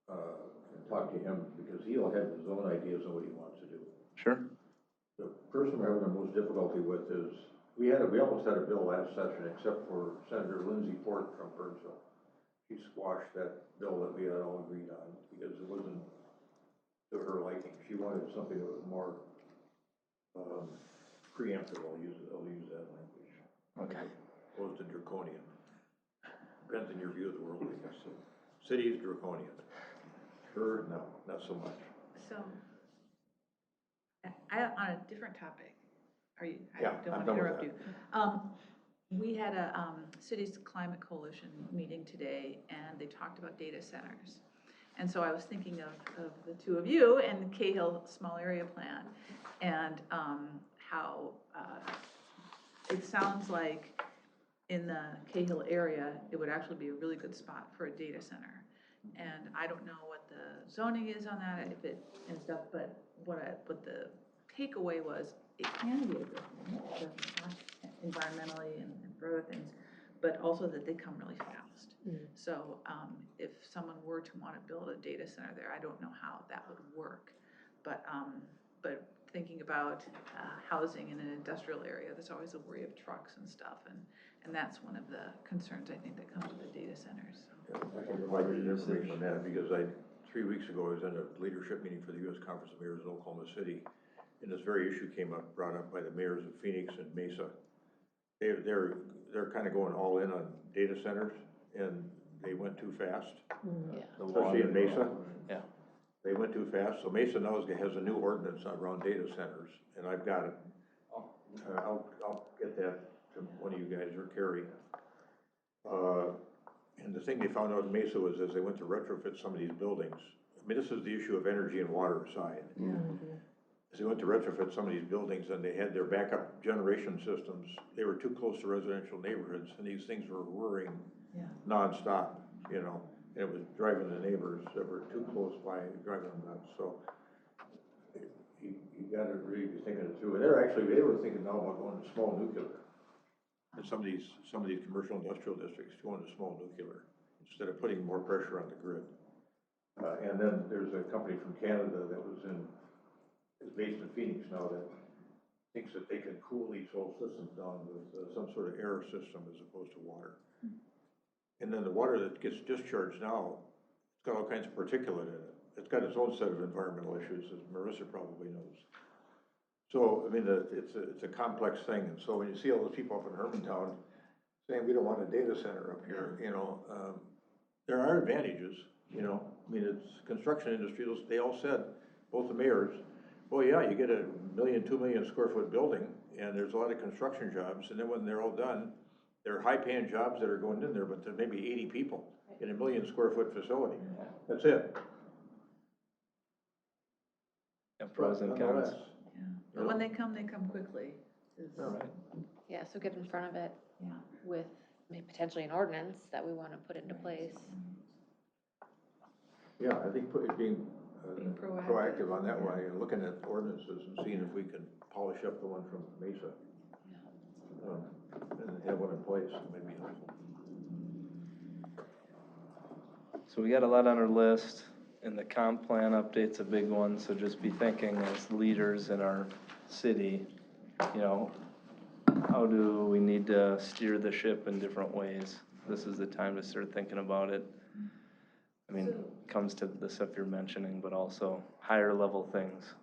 and talk to him, because he'll have his own ideas on what he wants to do. Sure. The person we're having the most difficulty with is, we almost had a bill last session, except for Senator Lindsay Fort from Burnsville. She squashed that bill that we had all agreed on, because it wasn't to her liking. She wanted something that was more preemptive, I'll use that language. Okay. Opposed to draconian. Depends on your view of the world, I guess. City is draconian. Her, no, not so much. So, on a different topic, I Yeah, don't I'm want to done with interrupt you. We had a Cities Climate Coalition meeting today, and they talked about data centers. And so I was thinking of the two of you and Cahill Small Area Plan, and how it sounds like in the Cahill area, it would actually be a really good spot for a data center. And I don't know what the zoning is on that, if it and stuff, but what the takeaway was, it can be a good thing, it doesn't cost environmentally and for other things, but also that they come really fast. So if someone were to want to build a data center there, I don't know how that would work, but thinking about housing in an industrial area, there's always a worry of trucks and stuff, and that's one of the concerns I think that comes with the data centers. Yeah, I can provide you information on that, because 3 weeks ago, I was in a leadership meeting for the U.S. Conference of Mayors in Oklahoma City, and this very issue brought up by the mayors of Phoenix and Mesa. They're kind of going all in on data centers, and they went too fast. Especially in Mesa. Yeah. They went too fast, so Mesa now has a new ordinance around data centers, and I've got it. I'll get that to one of you guys, or Carrie. And the thing they found out in Mesa was, as they went to retrofit some of these buildings, I mean, this is the issue of energy and water aside. As they went to retrofit some of these buildings, and they had their backup generation systems, they were too close to residential neighborhoods, and these things were whirring nonstop, you know. And it was driving the neighbors that were too close by, driving them nuts. So you got to really be thinking it through. And they were thinking now about going to small nuclear. And some of these commercial industrial districts going to small nuclear instead of putting more pressure on the grid. And then there's a company from Canada that is based in Phoenix now, that thinks that they can cool these whole systems down with some sort of air system as opposed to water. And then the water that gets discharged now, it's got all kinds of particulate in it. It's got its own set of environmental issues, as Marissa probably knows. So, I mean, it's a complex thing. And so when you see all those people up in Hermantown saying, we don't want a data center up here, you know, there are advantages, you know. I mean, it's construction industry, they all said, both the mayors, well, yeah, you get a 1 million, 2 million square foot building, and there's a lot of construction jobs, and then when they're all done, they're high-paying jobs that are going in there, but there may be 80 people in a 1 million square foot facility. That's it. Yeah, pros and cons. But when they come quickly. Yeah, so get in front of it with maybe potentially an ordinance that we want to put into place. Yeah, I think being proactive on that way, and looking at ordinances and seeing if we can polish up the one from Mesa. And have one in place, maybe helpful. So we got a lot on our list, and the comp plan update's a big one, so just be thinking as leaders in our city, you know, how do we need to steer the ship in different ways? This is the time to start thinking about it. I mean, it comes to the stuff you're mentioning, but also higher level things.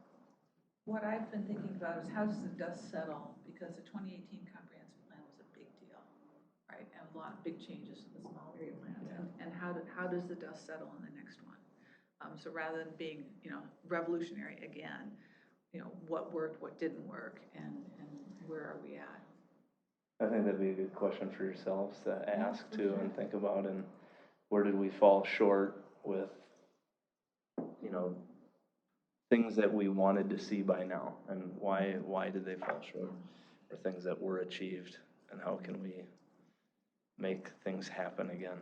What I've been thinking about is, how does the dust settle? Because the 2018 comprehensive plan was a big deal, right? And a lot of big changes to the small area plans. And how does the dust settle in the next one? So rather than being, you know, revolutionary again, you know, what worked, what didn't work, and where are we at? I think that'd be a good question for yourselves to ask too, and think about, and where did we fall short with, you know, things that we wanted to see by now, and why did they fall short, or things that were achieved, and how can we make things happen again?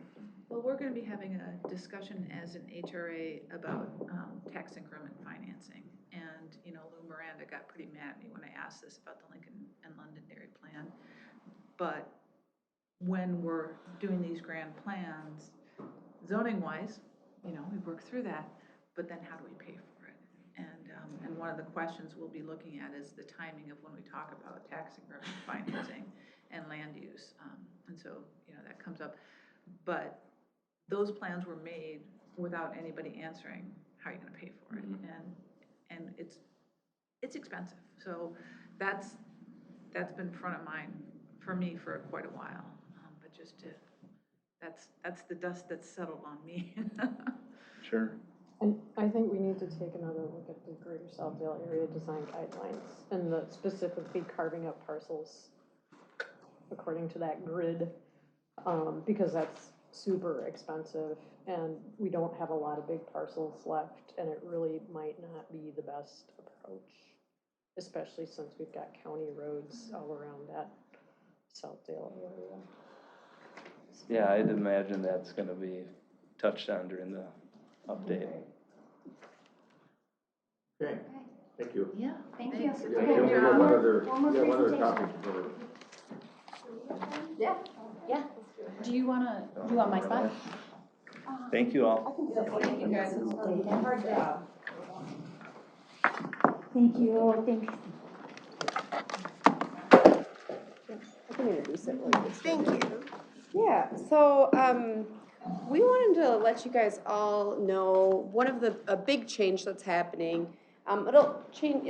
Well, we're going to be having a discussion as an HRA about tax increment financing, and you know, Lou Miranda got pretty mad at me when I asked this about the Lincoln and Londonderry plan. But when we're doing these grand plans, zoning wise, you know, we work through that, but then how do we pay for it? And one of the questions we'll be looking at is the timing of when we talk about tax increment financing and land use. And so, you know, that comes up. But those plans were made without anybody answering how you're gonna pay for it. And it's expensive. So that's been front of mind for me for quite a while. But just to, that's the dust that's settled on me. Sure. And I think we need to take another look at the Greater Southdale Area Design Guidelines and the specifically carving up parcels according to that grid, because that's super expensive and we don't have a lot of big parcels left, and it really might not be the best approach, especially since we've got county roads all around that Southdale area. Yeah, I'd imagine that's gonna be touched on during the update. Okay, thank you. Yeah. Thank you. Yeah, Good we have job. one other presentation. topic for. Yeah. Do you want my spot? Thank you all. Thank you, guys. Hard job. Thank you, thanks. I can introduce it like this. Thank you. Yeah, so we wanted to let you guys all know one of a big change that's happening. The change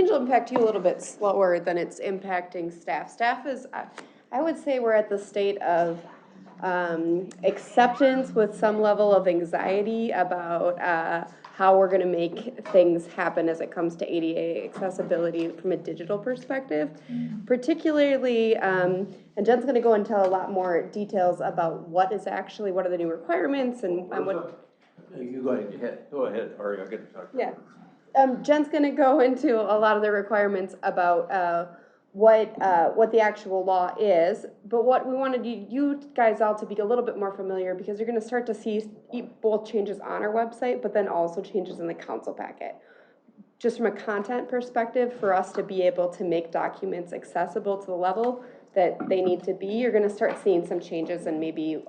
will impact you a little bit slower than it's impacting staff. Staff is, I would say we're at the state of acceptance with some level of anxiety about how we're going to make things happen as it comes to ADA accessibility from a digital perspective. Particularly, and Jen's going to go into a lot more details about what are the new requirements and what. You go ahead, Ari, I'll get to talk. Yeah. Jen's going to go into a lot of the requirements about what the actual law is, but what we wanted you guys all to be a little bit more familiar, because you're going to start to see both changes on our website, but then also changes in the council packet. Just from a content perspective, for us to be able to make documents accessible to the level that they need to be, you're going to start seeing some changes, and maybe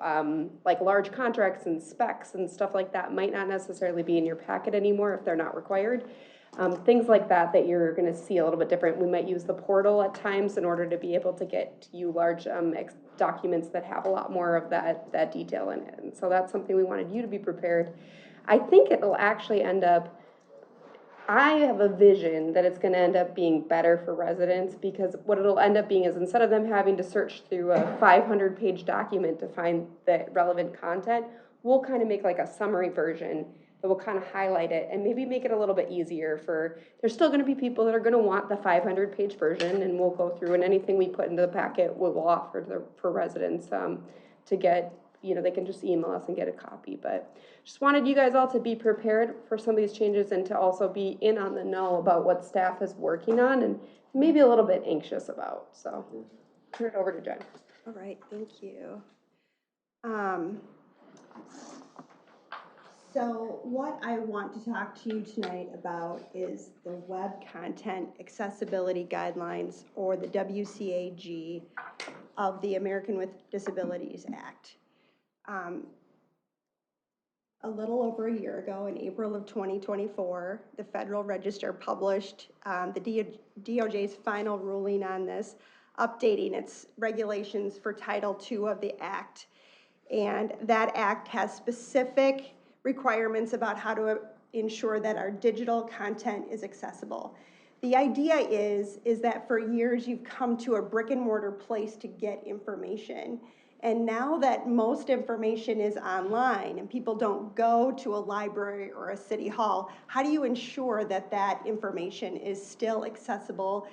like large contracts and specs and stuff like that might not necessarily be in your packet anymore if they're not required. Things like that you're going to see a little bit different. We might use the portal at times in order to be able to get to you large documents that have a lot more of that detail in it. And so that's something we wanted you to be prepared. I think it'll actually end up, I have a vision that it's going to end up being better for residents, because what it'll end up being is, instead of them having to search through a 500-page document to find the relevant content, we'll kind of make like a summary version that will kind of highlight it and maybe make it a little bit easier there's still going to be people that are going to want the 500-page version, and we'll go through, and anything we put into the packet we'll offer for residents to get, they can just email us and get a copy. But just wanted you guys all to be prepared for some of these changes, and to also be in on the know about what staff is working on and maybe a little bit anxious about. So turn it over to Jen. All right, thank you. So what I want to talk to you tonight about is the Web Content Accessibility Guidelines, or the WCAG, of the American with Disabilities Act. A little over a year ago, in April of 2024, the Federal Register published the DOJ's final ruling on this, updating its regulations for Title II of the Act. And that act has specific requirements about how to ensure that our digital content is accessible. The idea is that for years you've come to a brick and mortar place to get information. And now that most information is online and people don't go to a library or a city hall, how do you ensure that that information is still accessible,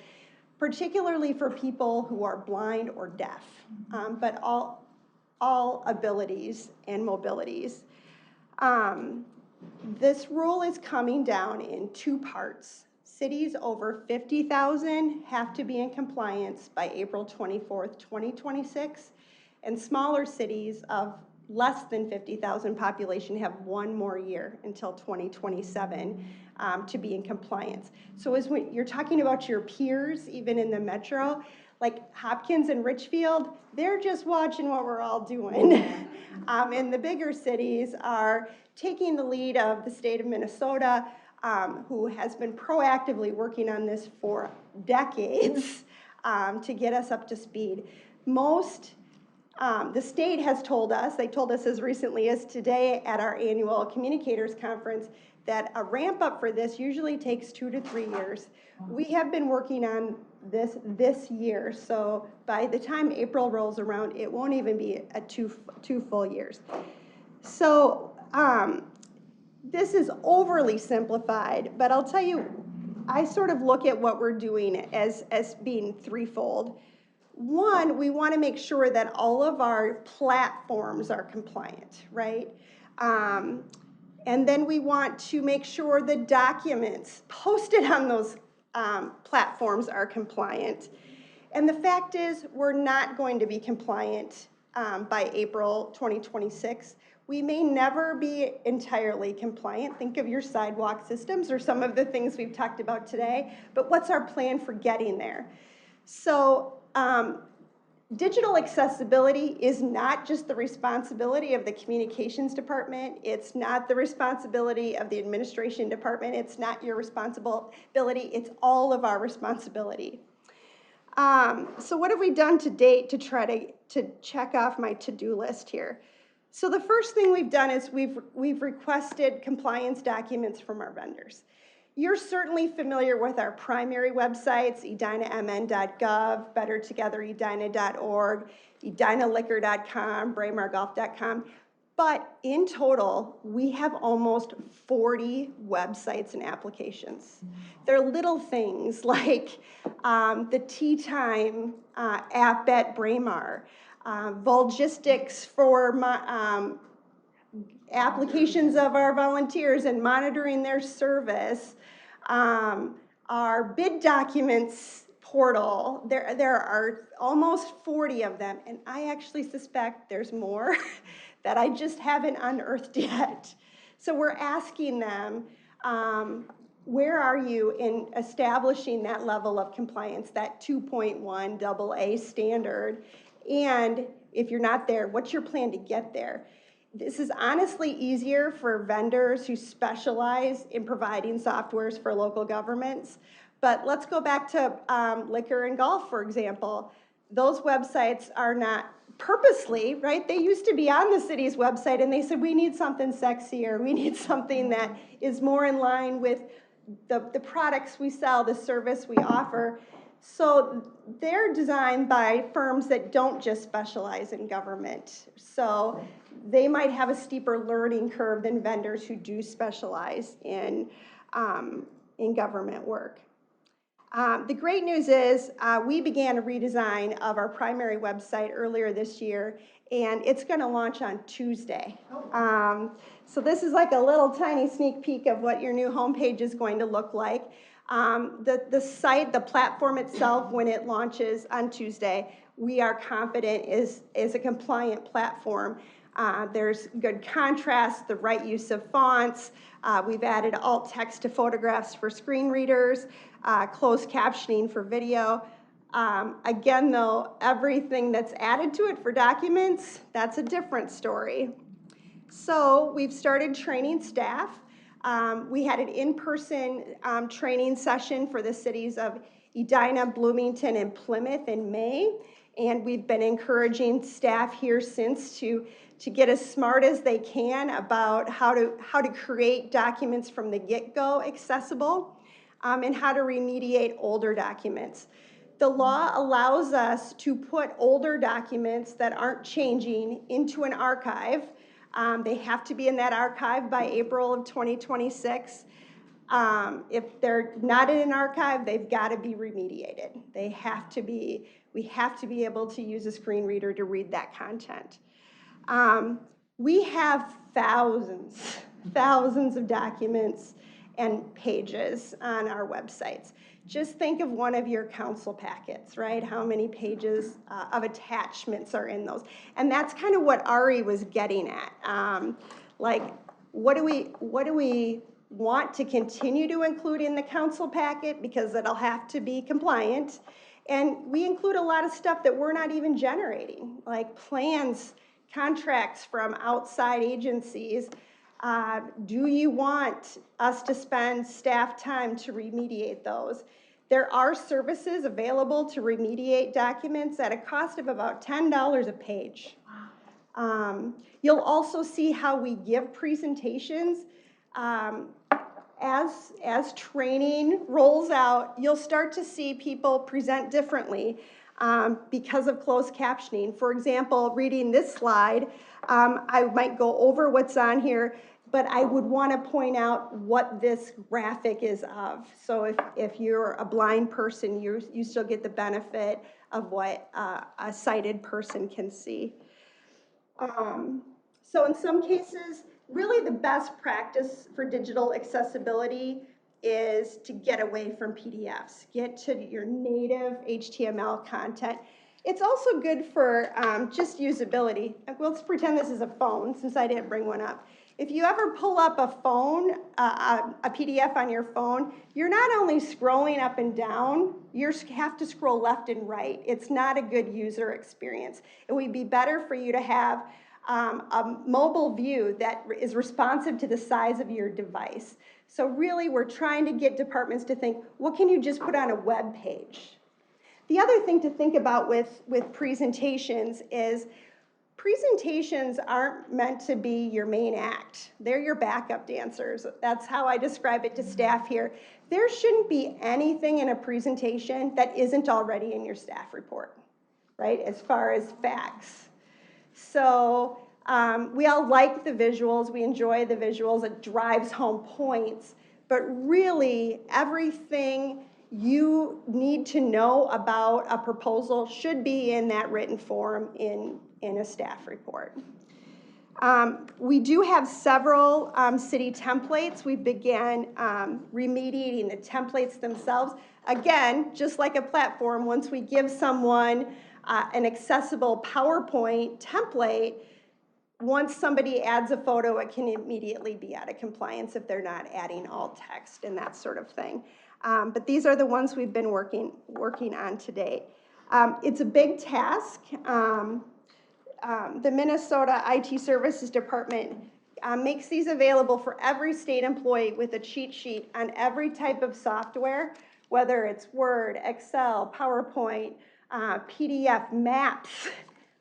particularly for people who are blind or deaf, but all abilities and mobilities? This rule is coming down in two parts. Cities over 50,000 have to be in compliance by April 24th, 2026, and smaller cities of less than 50,000 population have one more year until 2027 to be in compliance. So as you're talking about your peers, even in the metro, Like Hopkins and Richfield, they're just watching what we're all doing. And the bigger cities are taking the lead of the state of Minnesota, who has been proactively working on this for decades to get us up to speed. The state has told us, they told us as recently as today at our annual communicators conference, that a ramp up for this usually takes 2 to 3 years. We have been working on this year, so by the time April rolls around, it won't even be two full years. So this is overly simplified, but I'll tell you, I sort of look at what we're doing as being threefold. One, we want to make sure that all of our platforms are compliant, right? And then we want to make sure the documents posted on those platforms are compliant. And the fact is, we're not going to be compliant by April 2026. We may never be entirely compliant. Think of your sidewalk systems or some of the things we've talked about today, but what's our plan for getting there? So digital accessibility is not just the responsibility of the communications department. It's not the responsibility of the administration department. It's not your responsibility. It's all of our responsibility. So what have we done to date to try to check off my to-do list here? So the first thing we've done is we've requested compliance documents from our vendors. You're certainly familiar with our primary websites, EdinaMN.gov, Better Together Edina.org, EdinaLiquor.com, BraemarGolf.com. But in total, we have almost 40 websites and applications. They're little things like the Tea Time app at Braemar, Volgistics for applications of our volunteers and monitoring their service, our bid documents portal. There are almost 40 of them, and I actually suspect there's more that I just haven't unearthed yet. So we're asking them, where are you in establishing that level of compliance, that 2.1 AA standard? And if you're not there, what's your plan to get there? This is honestly easier for vendors who specialize in providing softwares for local governments. But let's go back to liquor and golf, for example. Those websites are not purposely, right? They used to be on the city's website and they said, we need something sexier. We need something that is more in line with the products we sell, the service we offer. So they're designed by firms that don't just specialize in government. So they might have a steeper learning curve than vendors who do specialize in government work. The great news is we began a redesign of our primary website earlier this year, and it's going to launch on Tuesday. So this is like a little tiny sneak peek of what your new homepage is going to look like. The site, the platform itself, when it launches on Tuesday, we are confident is a compliant platform. There's good contrast, the right use of fonts. We've added alt text to photographs for screen readers, closed captioning for video. Again, though, everything that's added to it for documents, that's a different story. So we've started training staff. We had an in-person training session for the cities of Edina, Bloomington, and Plymouth in May. And we've been encouraging staff here since to get as smart as they can about how to create documents from the get-go accessible, and how to remediate older documents. The law allows us to put older documents that aren't changing into an archive. They have to be in that archive by April of 2026. If they're not in an archive, they've got to be remediated. We have to be able to use a screen reader to read that content. We have thousands of documents and pages on our websites. Just think of one of your council packets, right? How many pages of attachments are in those? And that's kind of what Ari was getting at. Like, what do we want to continue to include in the council packet, because it'll have to be compliant, And we include a lot of stuff that we're not even generating, like plans, contracts from outside agencies. Do you want us to spend staff time to remediate those? There are services available to remediate documents at a cost of about $10 a page. You'll also see how we give presentations. As training rolls out, you'll start to see people present differently because of closed captioning. For example, reading this slide, I might go over what's on here, but I would want to point out what this graphic is of. So if you're a blind person, you still get the benefit of what a sighted person can see. So in some cases, really the best practice for digital accessibility is to get away from PDFs, get to your native HTML content. It's also good for just usability. Let's pretend this is a phone, since I didn't bring one up. If you ever pull up a phone, a PDF on your phone, you're not only scrolling up and down, you have to scroll left and right. It's not a good user experience. It would be better for you to have a mobile view that is responsive to the size of your device. So really, we're trying to get departments to think, what can you just put on a web page? The other thing to think about with presentations is presentations aren't meant to be your main act. They're your backup dancers. That's how I describe it to staff here. There shouldn't be anything in a presentation that isn't already in your staff report, right, as far as facts. So we all like the visuals. We enjoy the visuals. It drives home points. But really, everything you need to know about a proposal should be in that written form in a staff report. We do have several city templates. We began remediating the templates themselves. Again, just like a platform, once we give someone an accessible PowerPoint template, once somebody adds a photo, it can immediately be out of compliance if they're not adding alt text and that sort of thing. But these are the ones we've been working on to date. It's a big task. The Minnesota IT Services Department makes these available for every state employee with a cheat sheet on every type of software, whether it's Word, Excel, PowerPoint, PDF, maps,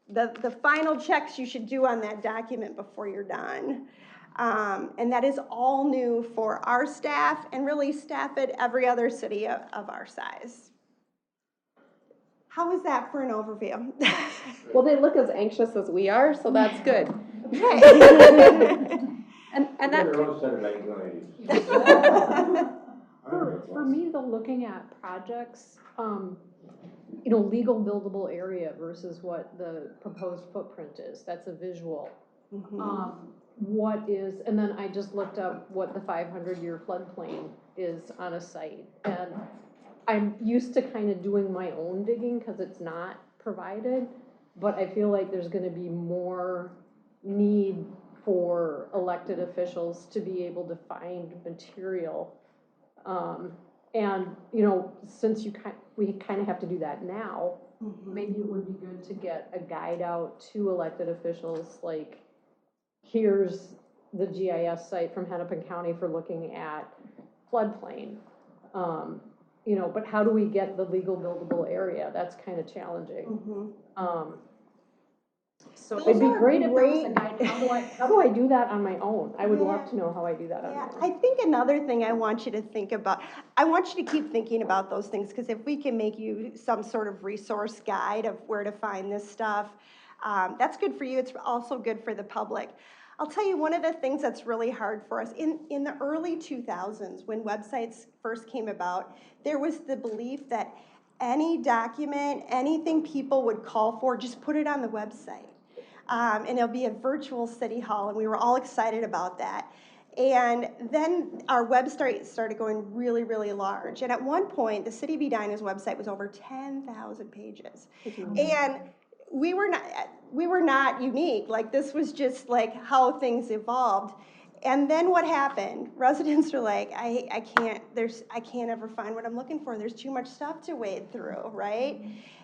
the final checks you should do on that document before you're done. And that is all new for our staff and really staff at every other city of our size. How was that for an overview? Well, they look as anxious as we are, so that's good. And that For me, though, looking at projects, you know, legal buildable area versus what the proposed footprint is, that's a visual. What is, and then I just looked up what the 500-year floodplain is on a site, and I'm used to kind of doing my own digging because it's not provided, but I feel like there's going to be more need for elected officials to be able to find material. And, you know, since we kind of have to do that now, maybe it would be good to get a guide out to elected officials, like, here's the GIS site from Hennepin County for looking at floodplain. You know, but how do we get the legal buildable area? That's kind of challenging. So it'd be great if there was a guide. How do I do that on my own? I would love to know how I do that on my own. I think another thing I want you to think about, I want you to keep thinking about those things, because if we can make you some sort of resource guide of where to find this stuff, that's good for you. It's also good for the public. I'll tell you, one of the things that's really hard for us, in the early 2000s, when websites first came about, there was the belief that any document, anything people would call for, just put it on the website. And it'll be a virtual city hall, and we were all excited about that. And then our website started going really, really large. And at one point, the City of Edina's website was over 10,000 pages. And we were not unique. Like, this was just like how things evolved. And then what happened? Residents are like, I can't ever find what I'm looking for. There's too much stuff to wade through, right?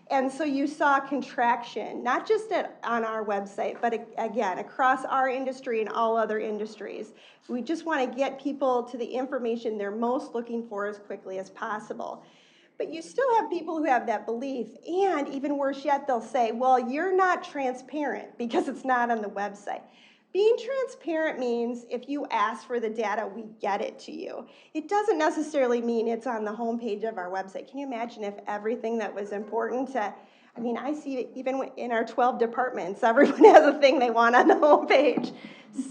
And so you saw contraction, not just on our website, but again, across our industry and all other industries. We just want to get people to the information they're most looking for as quickly as possible. But you still have people who have that belief, and even worse yet, they'll say, well, you're not transparent because it's not on the website. Being transparent means if you ask for the data, we get it to you. It doesn't necessarily mean it's on the homepage of our website. Can you imagine if everything that was important to, I mean, I see it even in our 12 departments, everyone has a thing they want on the homepage.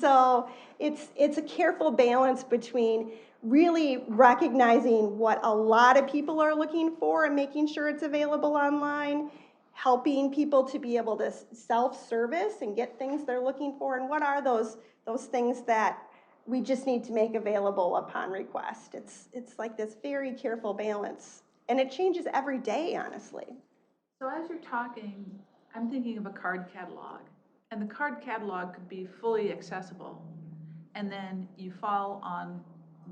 So it's a careful balance between really recognizing what a lot of people are looking for and making sure it's available online, helping people to be able to self-service and get things they're looking for, and what are those things that we just need to make available upon request. It's like this very careful balance, and it changes every day, honestly. So as you're talking, I'm thinking of a card catalog, and the card catalog could be fully accessible, and then you fall on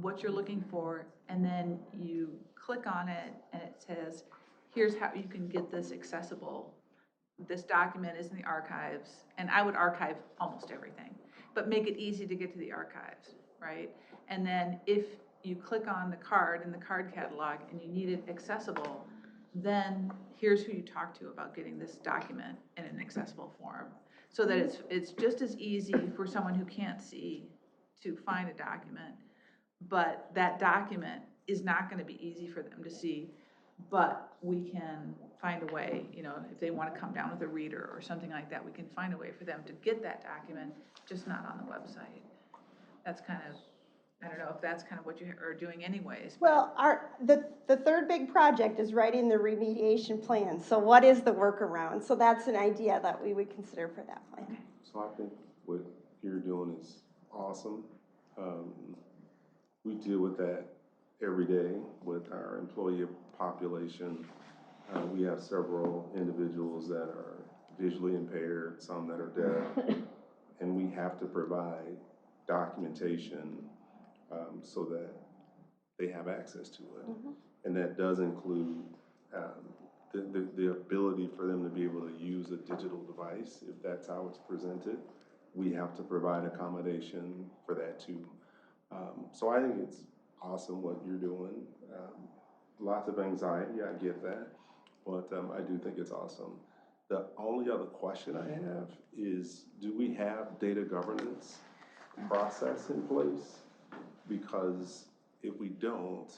what you're looking for, and then you click on it, and it says, here's how you can get this accessible. This document is in the archives, and I would archive almost everything, but make it easy to get to the archives, right? And then if you click on the card in the card catalog and you need it accessible, then here's who you talk to about getting this document in an accessible form, so that it's just as easy for someone who can't see to find a document, but that document is not going to be easy for them to see. But we can find a way, you know, if they want to come down with a reader or something like that, we can find a way for them to get that document, just not on the website. That's kind of, I don't know if that's kind of what you are doing anyways. Well, the third big project is writing the remediation plan. So what is the workaround? So that's an idea that we would consider for that plan. So I think what you're doing is awesome. We deal with that every day with our employee population. We have several individuals that are visually impaired, some that are deaf, and we have to provide documentation so that they have access to it. Mm-hmm. And that does include the ability for them to be able to use a digital device if that's how it's presented. We have to provide accommodation for that too. So I think it's awesome what you're doing. Lots of anxiety, I get that, but I do think it's awesome. The only other question I have is, do we have data governance process in place? Because if we don't,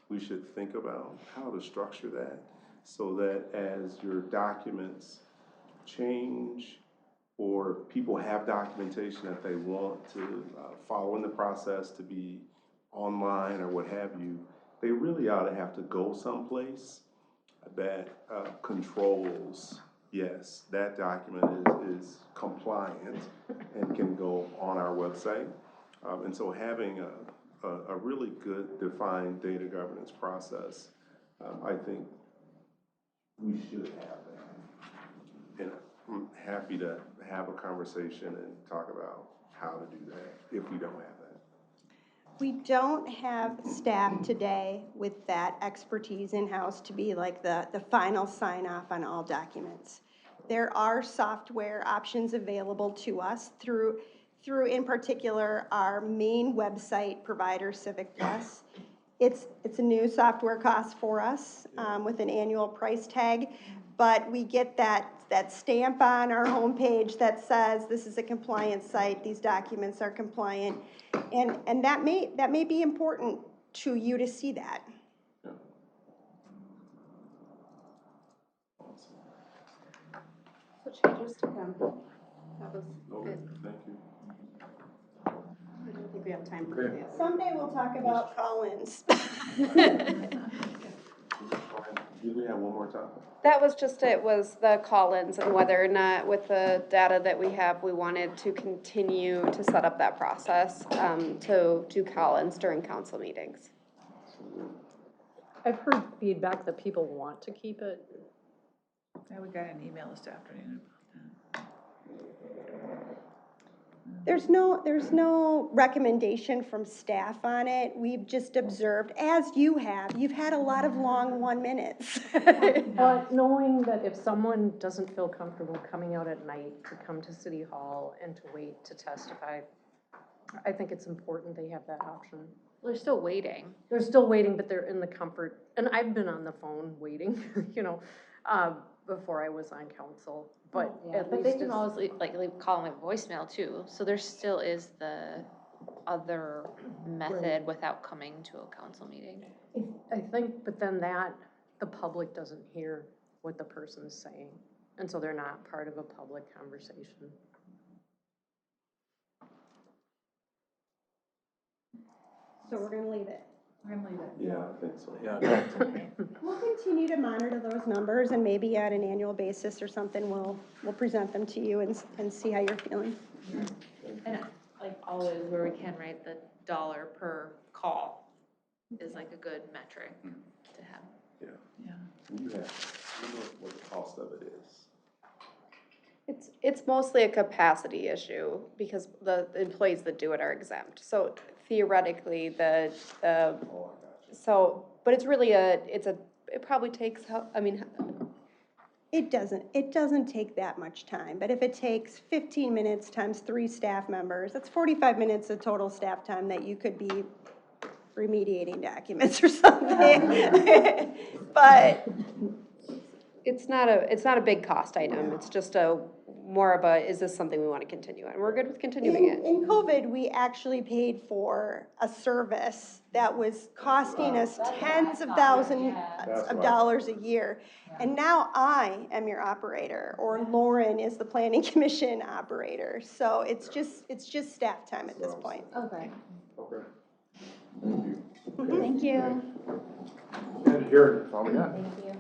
we should think about how to structure that so that as your documents change, or people have documentation that they want to follow in the process to be online or what have you, they really ought to have to go someplace that controls, yes, that document is compliant and can go on our website. And so having a really good defined data governance process, I think we should have that. And I'm happy to have a conversation and talk about how to do that if we don't have that. We don't have staff today with that expertise in-house to be like the final sign-off on all documents. There are software options available to us through in particular our main website provider, Civic Plus. It's a new software cost for us with an annual price tag, but we get that stamp on our homepage that says this is a compliant site, these documents are compliant, and that may be important to you to see that. Yeah. Awesome. So changes to come. That was Okay, good. thank you. I don't think we have time for this. Someday we'll talk about call-ins. Did we have one more topic? That was just, it was the call-ins and whether or not with the data that we have, we wanted to continue to set up that process to do call-ins during council meetings. I've heard feedback that people want to keep it. Yeah, we got an email this afternoon about that. There's no recommendation from staff on it. We've just observed, as you have, you've had a lot of long 1 minutes. But knowing that if someone doesn't feel comfortable coming out at night to come to City Hall and to wait to testify, I think it's important they have that option. They're still waiting. They're still waiting, but they're in the comfort, and I've been on the phone waiting, before I was on council, but at But least they can it's- always call them a voicemail too, so there still is the other method without coming to a council meeting. I think, but then the public doesn't hear what the person's saying, and so they're not part of a public conversation. So we're gonna leave it. Yeah, I think so. We'll continue to monitor those numbers, and maybe at an annual basis or something, we'll present them to you and see how you're feeling. And like always where we can, right, the dollar per call is like a good metric to have. You know what the cost of it is. It's mostly a capacity issue because the employees that do it are exempt. So theoretically, but it's really it probably takes, It doesn't take that much time, but if it takes 15 minutes times 3 staff members, that's 45 minutes of total staff time that you could be remediating documents or something. But it's not a big cost item. It's just more of is this something we want to continue? And we're good with continuing it. in COVID, we actually paid for a service that was costing us tens of thousands of dollars a year. And now I am your operator, or Lauren is the planning commission operator. So it's just staff time at this point. Okay. Okay. Thank you. And adjourned, that's all we got. Thank you.